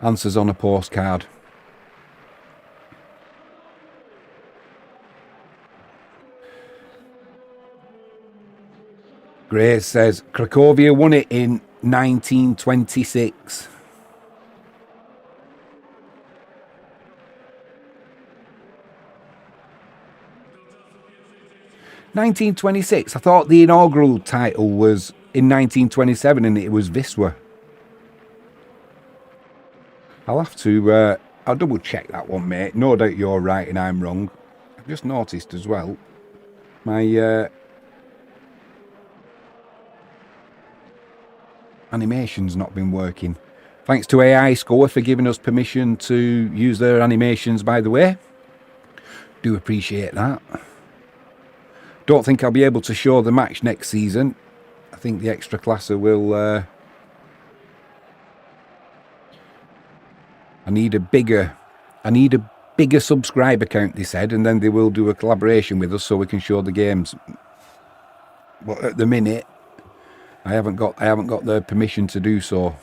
A: Answers on a postcard. Grace says, Cracovia won it in 1926. I thought the inaugural title was in 1927 and it was Wisła. I'll have to, I'll double check that one, mate. No doubt you're right and I'm wrong. I've just noticed as well, my animation's not been working. Thanks to AI Score for giving us permission to use their animations, by the way. Do appreciate that. Don't think I'll be able to show the match next season. I think the Ekstraklasa will... I need a bigger subscriber count, they said, and then they will do a collaboration with us so we can show the games. But at the minute, I haven't got the permission to do so.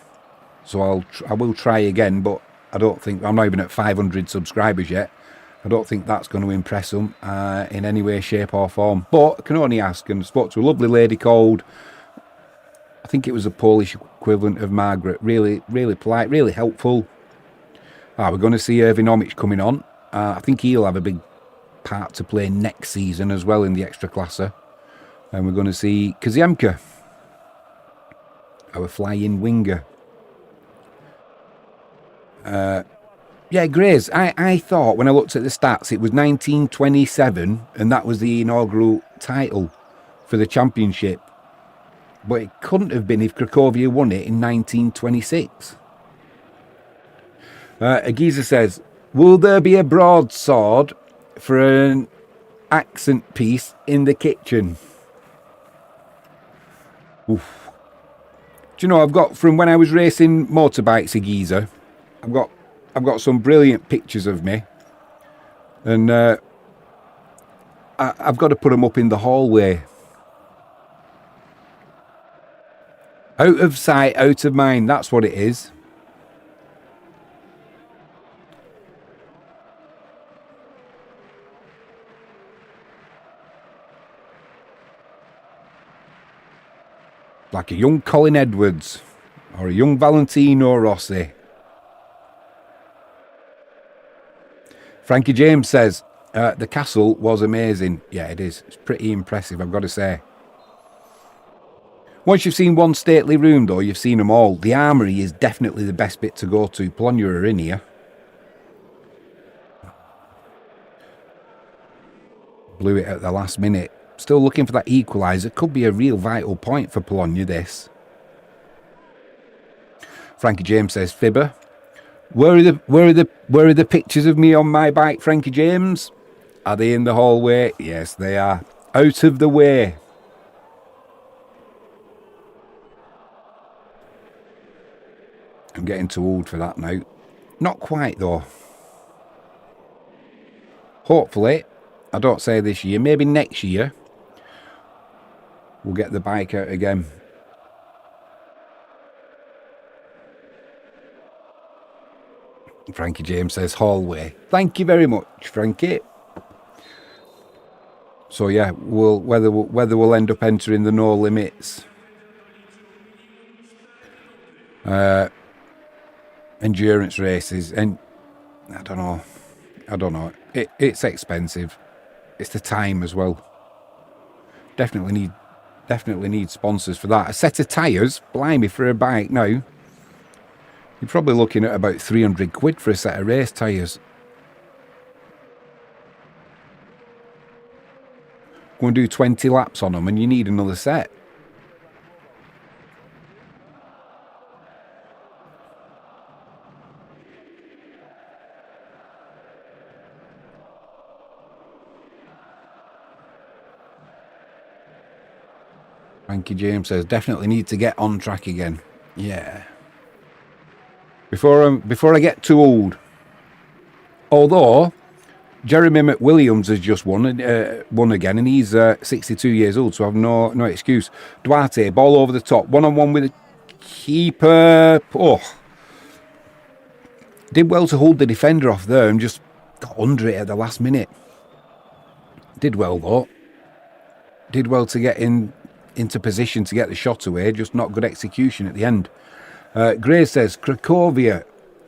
A: So I will try again, but I don't think I'm not even at 500 subscribers yet. I don't think that's going to impress them in any way, shape or form. But I can only ask, and I spoke to a lovely lady called, I think it was a Polish equivalent of Margaret. Really, really polite, really helpful. We're going to see Erwin Omic coming on. I think he'll have a big part to play next season as well in the Ekstraklasa. And we're going to see Kaziemka, our flying winger. Yeah, Grace, I thought when I looked at the stats it was 1927 and that was the inaugural title for the championship. But it couldn't have been if Cracovia won it in 1926. Agiza says, will there be a broadsword for an accent piece in the kitchen. Oof. Do you know, I've got, from when I was racing motorbikes in Giza, I've got some brilliant pictures of me, and I've got to put them up in the hallway. Out of sight, out of mind, that's what it is. Like a young Colin Edwards or a young Valentino Rossi. Frankie James says, the castle was amazing. Yeah, it is. It's pretty impressive, I've got to say. Once you've seen one stately room, though, you've seen them all. The armoury is definitely the best bit to go to. Polonia are in here. Blew it at the last minute. Still looking for that equaliser. Could be a real vital point for Polonia, this. Frankie James says, Fibber. Where are the pictures of me on my bike, Frankie James? Are they in the hallway? Yes, they are. Out of the way. I'm getting too old for that now. Not quite, though. Hopefully, I don't say this year, maybe next year, we'll get the bike out again. Frankie James says hallway. Thank you very much, Frankie. So yeah, whether we'll end up entering the no limits endurance races, and I don't know. It's expensive. It's the time as well. Definitely need sponsors for that. A set of tyres, blimey, for a bike now. You're probably looking at about 300 quid for a set of race tyres. Go and do 20 laps on them and you need another set. Frankie James says, definitely need to get on track again. Yeah. Before I get too old. Although, Jeremy McWilliams has just won again, and he's 62 years old, so I've no excuse. Duarte, ball over the top, one-on-one with the keeper. Oh. Did well to hold the defender off there and just got under it at the last minute. Did well, though. Did well to get into position to get the shot away, just not good execution at the end. Gray says, Cracovia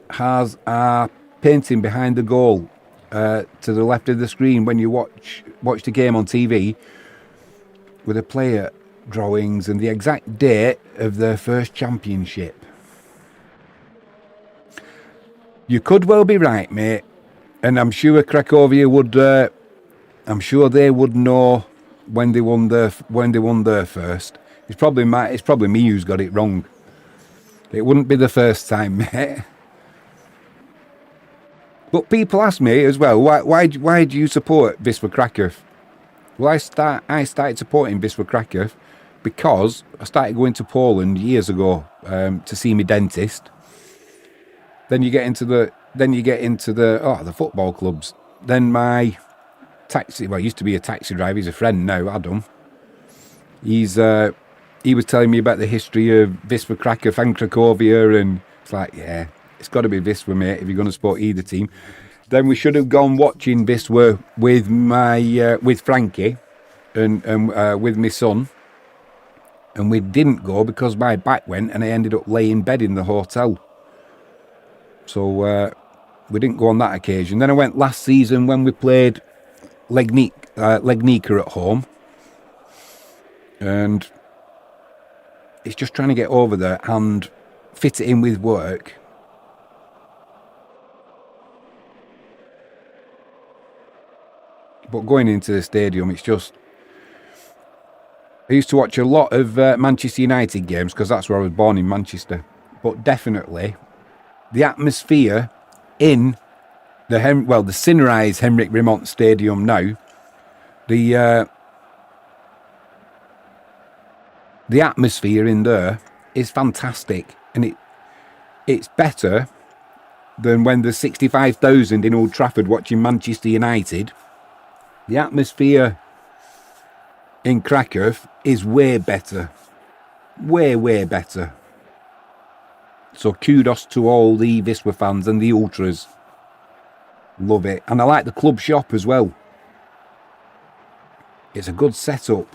A: has a painting behind the goal to the left of the screen when you watch the game on TV with the player drawings and the exact date of their first championship. You could well be right, mate, and I'm sure Cracovia would. I'm sure they would know when they won their first. It's probably me who's got it wrong. It wouldn't be the first time, mate. But people ask me as well, why do you support Wisła Krakow? Well, I started supporting Wisła Krakow because I started going to Poland years ago to see my dentist. Then you get into the football clubs. Then my taxi, well, he used to be a taxi driver. He's a friend now, Adam. He was telling me about the history of Wisła Krakow and Cracovia, and it's like, yeah, it's got to be Wisła, mate, if you're going to support either team. Then we should have gone watching Wisła with Frankie and with my son, and we didn't go because my back went and I ended up laying in bed in the hotel. So we didn't go on that occasion. Then I went last season when we played Legnica at home, and it's just trying to get over there and fit it in with work. But going into the stadium, it's just... I used to watch a lot of Manchester United games because that's where I was born, in Manchester. But definitely, the atmosphere in the Sinnerized Henrik Remont Stadium now. The atmosphere in there is fantastic, and it's better than when there's 65,000 in Old Trafford watching Manchester United. The atmosphere in Krakow is way better. Way better. So kudos to all the Wisła fans and the ultras. Love it. And I like the club shop as well. It's a good setup.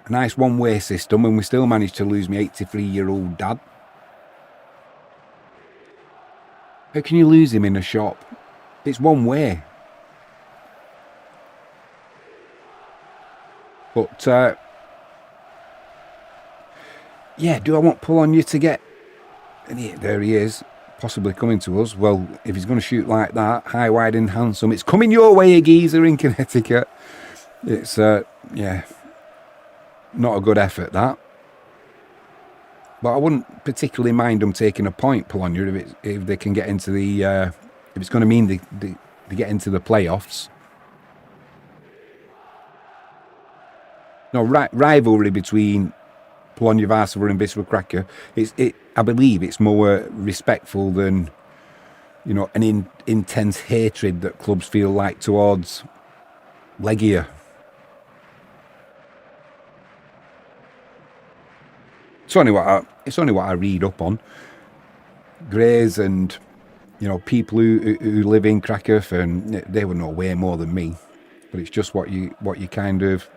A: A nice one-way system, and we still managed to lose my 83-year-old dad. How can you lose him in a shop? It's one way. But, yeah, do I want Polonia to get... And there he is, possibly coming to us. Well, if he's going to shoot like that, high, wide and handsome, it's coming your way, a geezer in Connecticut. It's, yeah, not a good effort, that. But I wouldn't particularly mind them taking a point, Polonia, if they can get into the... if it's going to mean they get into the playoffs. No, rivalry between Polonia Warszawa and Wisła Krakow, I believe it's more respectful than, you know, an intense hatred that clubs feel like towards Legia. It's only what I read up on. Greys and, you know, people who live in Krakow, and they would know way more than me. But it's just what you kind of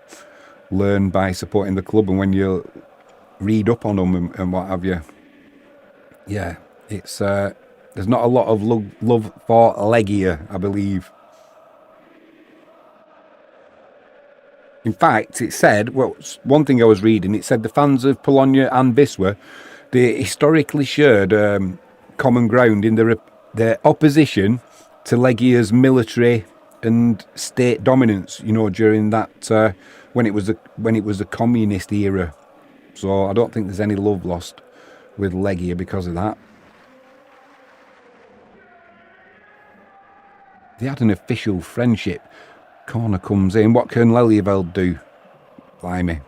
A: learn by supporting the club, and when you read up on them and what have you. Yeah, it's there's not a lot of love for Legia, I believe. In fact, it said, well, one thing I was reading, it said the fans of Polonia and Wisła, they historically shared common ground in their opposition to Legia's military and state dominance, you know, during that when it was the communist era. So I don't think there's any love lost with Legia because of that. They had an official friendship. Corner comes in. What can Lelyveld do? Blimey.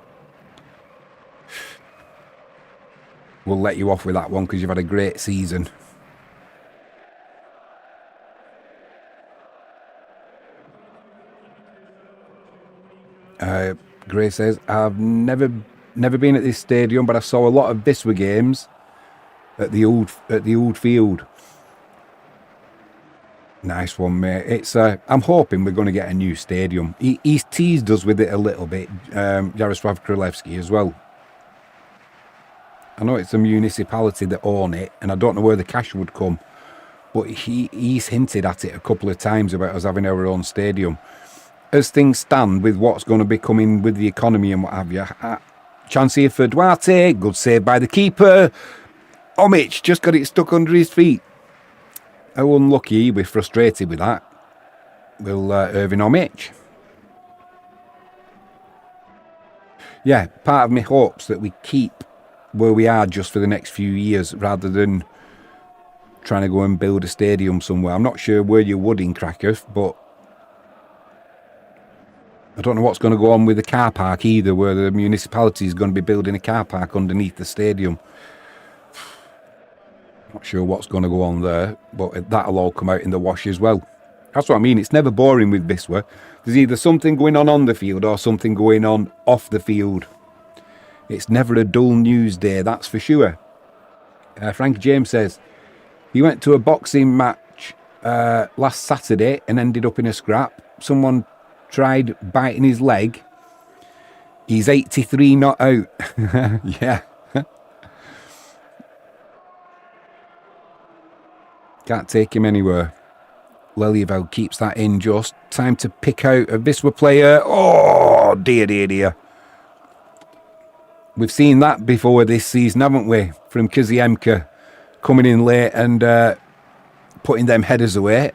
A: We'll let you off with that one because you've had a great season. Gray says, I've never been at this stadium, but I saw a lot of Wisła games at the old field. Nice one, mate. It's I'm hoping we're going to get a new stadium. He's teased us with it a little bit, Jaroslav Królewski as well. I know it's a municipality that own it, and I don't know where the cash would come, but he's hinted at it a couple of times about us having our own stadium. As things stand with what's going to be coming with the economy and what have you, chance here for Duarte, good save by the keeper. Omic just got it stuck under his feet. How unlucky, we're frustrated with that. Will Irvin Omic. Yeah, part of me hopes that we keep where we are just for the next few years rather than trying to go and build a stadium somewhere. I'm not sure where you would in Krakow, but I don't know what's going to go on with the car park either, where the municipality is going to be building a car park underneath the stadium. Not sure what's going to go on there, but that'll all come out in the wash as well. That's what I mean. It's never boring with Wisła. There's either something going on the field or something going on off the field. It's never a dull news day, that's for sure. Frank James says, he went to a boxing match last Saturday and ended up in a scrap. Someone tried biting his leg. He's 83 not out. Yeah. Can't take him anywhere. Lelyveld keeps that in just. Time to pick out a Wisła player. Oh, dear, dear, dear. We've seen that before this season, haven't we? From Kaziemka coming in late and putting them headers away.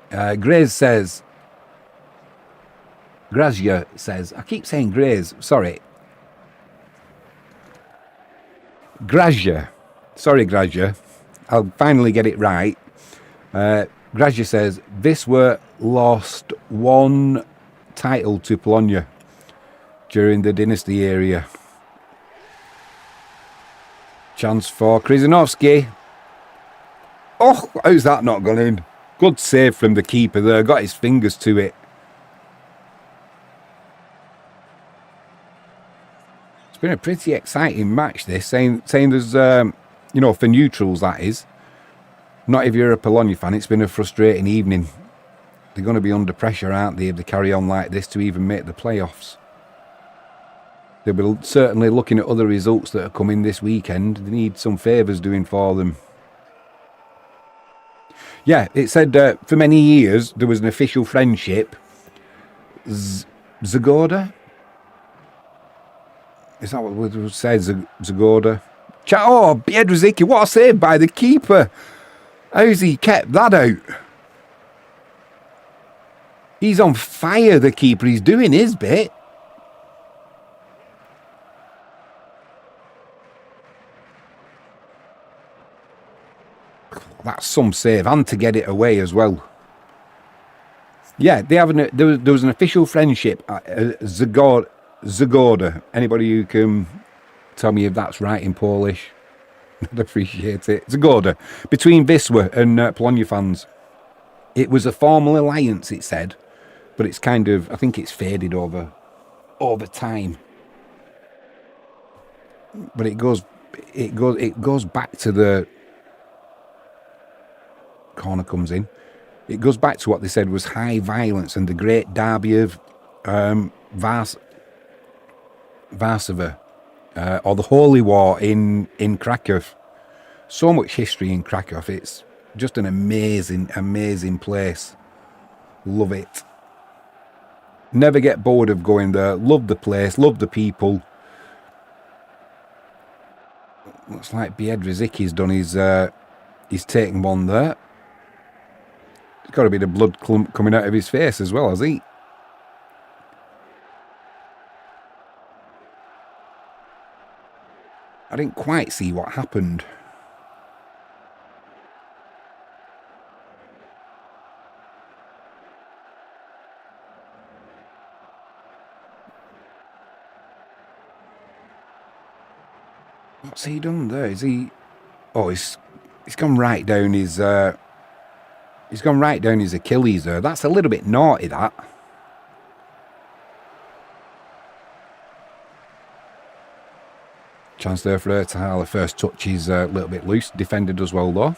A: Grazia says, I keep saying Graze, sorry. Grazia. Sorry, Grazia. I'll finally get it right. Grazia says, Wisła lost one title to Polonia during the dynasty area. Chance for Krzyżanowski. Oh, how's that not gone in? Good save from the keeper there. Got his fingers to it. It's been a pretty exciting match, this. Saying there's, you know, for neutrals, that is. Not if you're a Polonia fan. It's been a frustrating evening. They're going to be under pressure, aren't they, if they carry on like this to even make the playoffs. They'll be certainly looking at other results that are coming this weekend. They need some favours doing for them. Yeah, it said for many years there was an official friendship. Zagoda? Is that what it said? Zagoda? Oh, Biedrzycki, what a save by the keeper. How's he kept that out? He's on fire, the keeper. He's doing his bit. That's some save, and to get it away as well. Yeah, they have there was an official friendship at Zagoda. Anybody who can tell me if that's right in Polish? I'd appreciate it. Zagoda. Between Wisła and Polonia fans. It was a formal alliance, it said, but it's kind of, I think it's faded over time. But it goes back to the corner comes in. It goes back to what they said was high violence and the great derby of Warszawa, or the Holy War in Krakow. So much history in Krakow. It's just an amazing place. Love it. Never get bored of going there. Love the place, love the people. Looks like Biedrzycki's done he's taken one there. There's got to be the blood clump coming out of his face as well, has he? I didn't quite see what happened. What's he done there? Is he? Oh, he's gone right down his. He's gone right down his Achilles there. That's a little bit naughty, that. Chance there for Ertahala. First touch is a little bit loose. Defender does well though.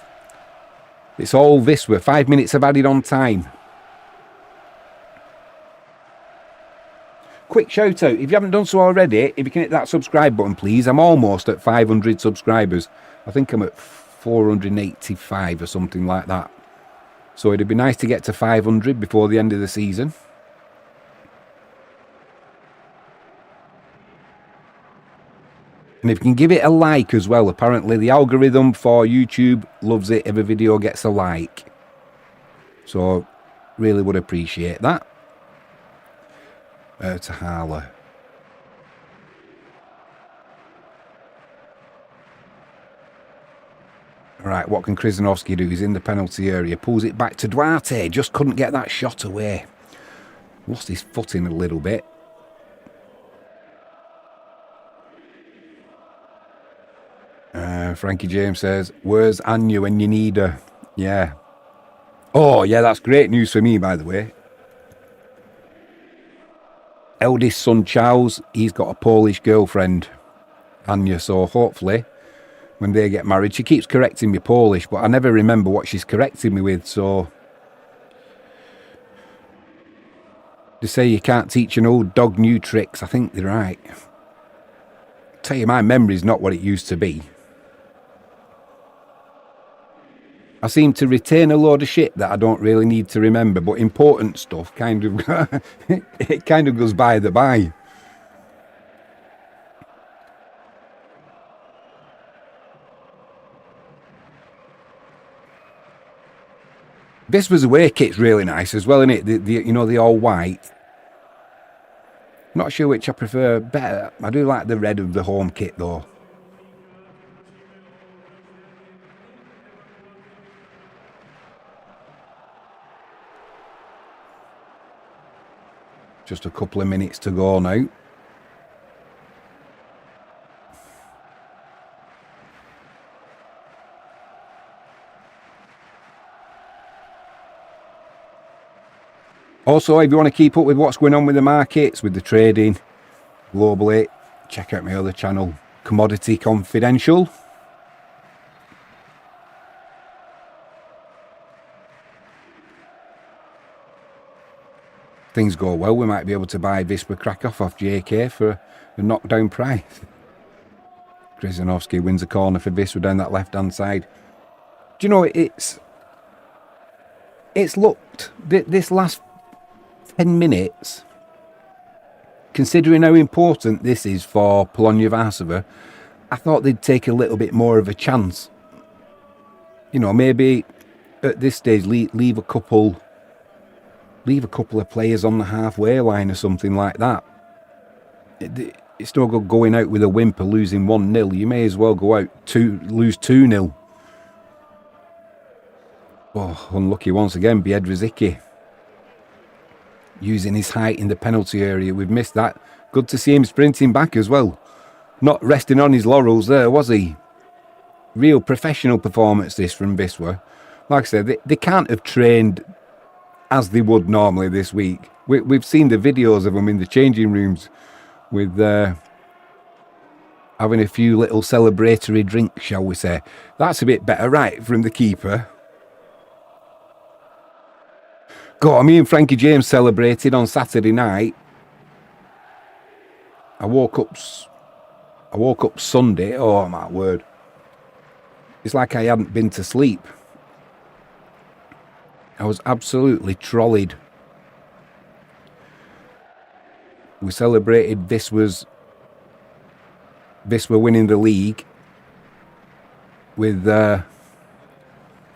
A: It's all Wisła. 5 minutes of added on time. Quick shout out. If you haven't done so already, if you can hit that subscribe button please. I'm almost at 500 subscribers. I think I'm at 485 or something like that. So it'd be nice to get to 500 before the end of the season. And if you can give it a like as well. Apparently the algorithm for YouTube loves it if a video gets a like. So really would appreciate that. Ertahala. Right, what can Krzyżanowski do? He's in the penalty area. Pulls it back to Duarte. Just couldn't get that shot away. Lost his footing a little bit. Frankie James says, where's Anya when you need her? Yeah. Oh, yeah, that's great news for me, by the way. Eldest son, Charles, he's got a Polish girlfriend, Anya, so hopefully when they get married, she keeps correcting me Polish, but I never remember what she's correcting me with, so they say you can't teach an old dog new tricks. I think they're right. Tell you, my memory's not what it used to be. I seem to retain a load of shit that I don't really need to remember, but important stuff kind of it kind of goes by the by. This was away kit's really nice as well, isn't it? The you know, the all white. Not sure which I prefer better. I do like the red of the home kit though. Just a couple of minutes to go now. Also, if you want to keep up with what's going on with the markets, with the trading globally, check out my other channel, Commodity Confidential. Things go well, we might be able to buy Wisła Krakow off JK for a knockdown price. Krzyżanowski wins a corner for Wisła down that left-hand side. Do you know, it's looked, this last 10 minutes, considering how important this is for Polonia Warszawa, I thought they'd take a little bit more of a chance. You know, maybe at this stage leave a couple of players on the halfway line or something like that. It's no good going out with a whimper, losing 1-0. You may as well go out lose 2-0. Oh, unlucky once again, Biedrzycki. Using his height in the penalty area. We've missed that. Good to see him sprinting back as well. Not resting on his laurels there, was he? Real professional performance this from Wisła. Like I said, they can't have trained as they would normally this week. We've seen the videos of them in the changing rooms with having a few little celebratory drinks, shall we say. That's a bit better, right, from the keeper. God, me and Frankie James celebrated on Saturday night. I woke up Sunday. Oh my word! It's like I hadn't been to sleep. I was absolutely trolleyed. We celebrated Wisła winning the league with had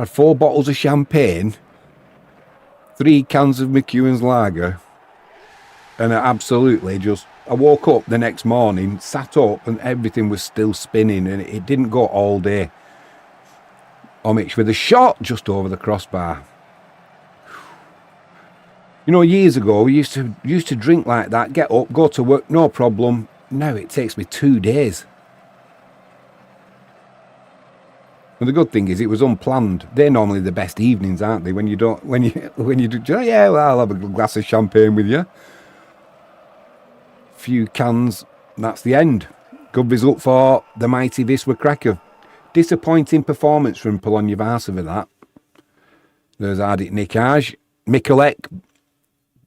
A: 4 bottles of champagne, 3 cans of McEwen's lager, and I woke up the next morning, sat up, and everything was still spinning, and it didn't go all day. Omic with a shot just over the crossbar. You know, years ago, we used to drink like that, get up, go to work, no problem. Now it takes me 2 days. And the good thing is, it was unplanned. They're normally the best evenings, aren't they? When you do, yeah, well, I'll have a glass of champagne with you. Few cans, that's the end. Good result for the mighty Wisła Krakow. Disappointing performance from Polonia Warszawa, that. There's Ardit Nikaj. Mikulek,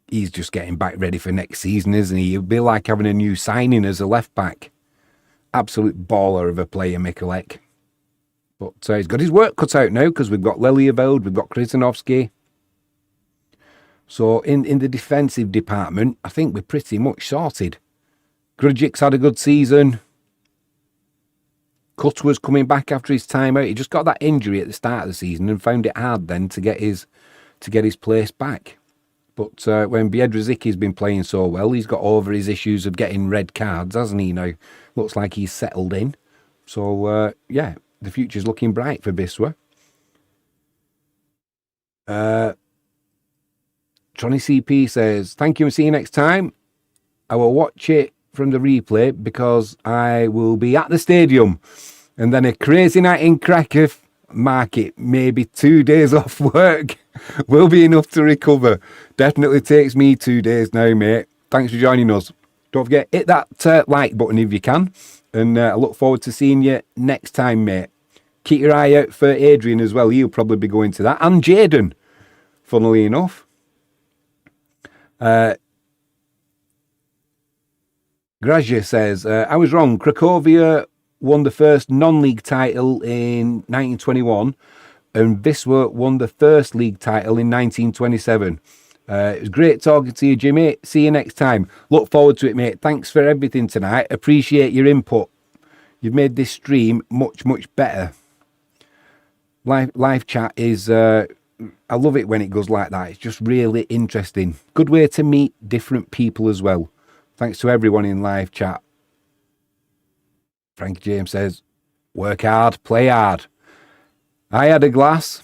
A: he's just getting back ready for next season, isn't he? It'd be like having a new signing as a left-back. Absolute baller of a player, Mikulek. But he's got his work cut out now, because we've got Lelieveld, we've got Krzyżanowski. So in the defensive department, I think we're pretty much sorted. Grudjik's had a good season. Kutwa's coming back after his time out. He just got that injury at the start of the season and found it hard then to get his place back. But when Biedrzycki's been playing so well, he's got over his issues of getting red cards, hasn't he now? Looks like he's settled in. So, yeah, the future's looking bright for Wisła. Tronny CP says, thank you and see you next time. I will watch it from the replay because I will be at the stadium. And then a crazy night in Krakow. Mark it, maybe 2 days off work will be enough to recover. Definitely takes me 2 days now, mate. Thanks for joining us. Don't forget, hit that like button if you can. And I look forward to seeing you next time, mate. Keep your eye out for Adrian as well. He'll probably be going to that. And Jaden, funnily enough. Grazia says, I was wrong. Cracovia won the first non-league title in 1921 and Wisła won the first league title in 1927. It was great talking to you, Jimmy. See you next time. Look forward to it, mate. Thanks for everything tonight. Appreciate your input. You've made this stream much, much better. Live chat is... I love it when it goes like that. It's just really interesting. Good way to meet different people as well. Thanks to everyone in live chat. Frankie James says, work hard, play hard. I had a glass.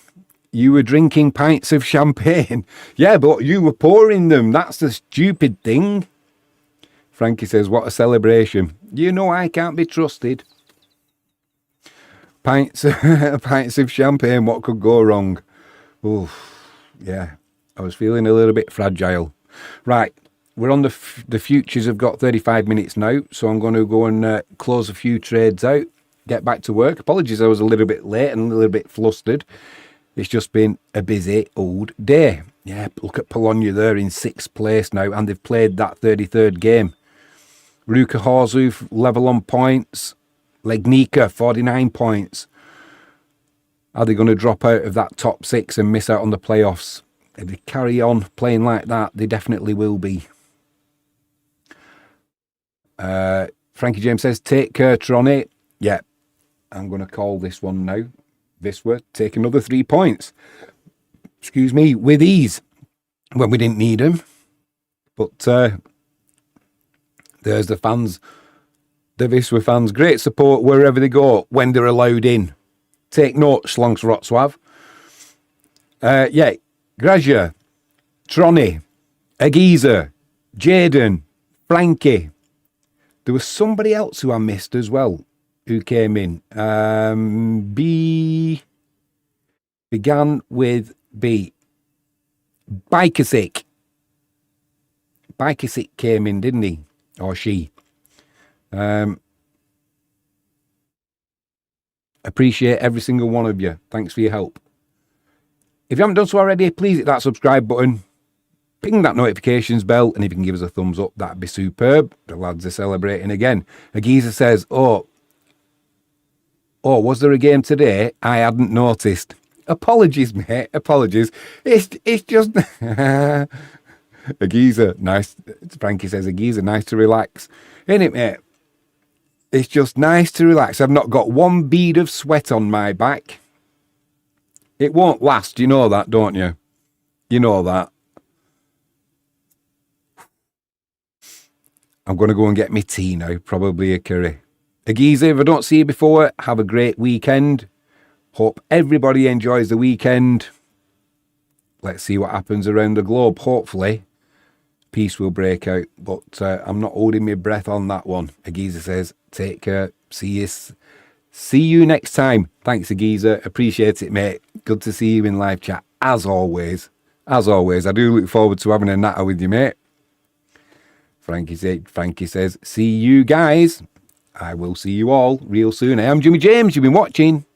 A: You were drinking pints of champagne. Yeah, but you were pouring them. That's the stupid thing. Frankie says, what a celebration. You know I can't be trusted. Pints of champagne, what could go wrong? Oof, yeah, I was feeling a little bit fragile. Right, we're on the futures have got 35 minutes now, so I'm going to go and close a few trades out, get back to work. Apologies, I was a little bit late and a little bit flustered. It's just been a busy old day. Yeah, look at Polonia there in 6th place now, and they've played that 33rd game. Ruka Horzów level on points. Legnica 49 points. Are they going to drop out of that top 6 and miss out on the playoffs? If they carry on playing like that, they definitely will be. Frankie James says, take care, Tronny. Yeah, I'm going to call this one now. Wisła take another 3 points. Excuse me, with ease. When we didn't need them. But there's the fans. The Wisła fans, great support wherever they go when they're allowed in. Take note, Slonks Wrocław. Yeah, Grazia, Tronny, Agiza, Jaden, Frankie. There was somebody else who I missed as well who came in. Began with B. Bikasic. Bikasic came in, didn't he? Or she. Appreciate every single one of you. Thanks for your help. If you haven't done so already, please hit that subscribe button. Ping that notifications bell, and if you can give us a thumbs up, that'd be superb. The lads are celebrating again. Agiza says, oh, was there a game today? I hadn't noticed. Apologies, mate. Apologies. It's just Agiza, nice. Frankie says, Agiza, nice to relax. Ain't it, mate? It's just nice to relax. I've not got one bead of sweat on my back. It won't last. You know that, don't you? You know that. I'm going to go and get me tea now. Probably a curry. Agiza, if I don't see you before, have a great weekend. Hope everybody enjoys the weekend. Let's see what happens around the globe. Hopefully, peace will break out. But I'm not holding my breath on that one. Agiza says, take care. See you next time. Thanks, Agiza. Appreciate it, mate. Good to see you in live chat. As always. As always. I do look forward to having a natter with you, mate. Frankie says, see you guys. I will see you all real soon. I am Jimmy James. You've been watching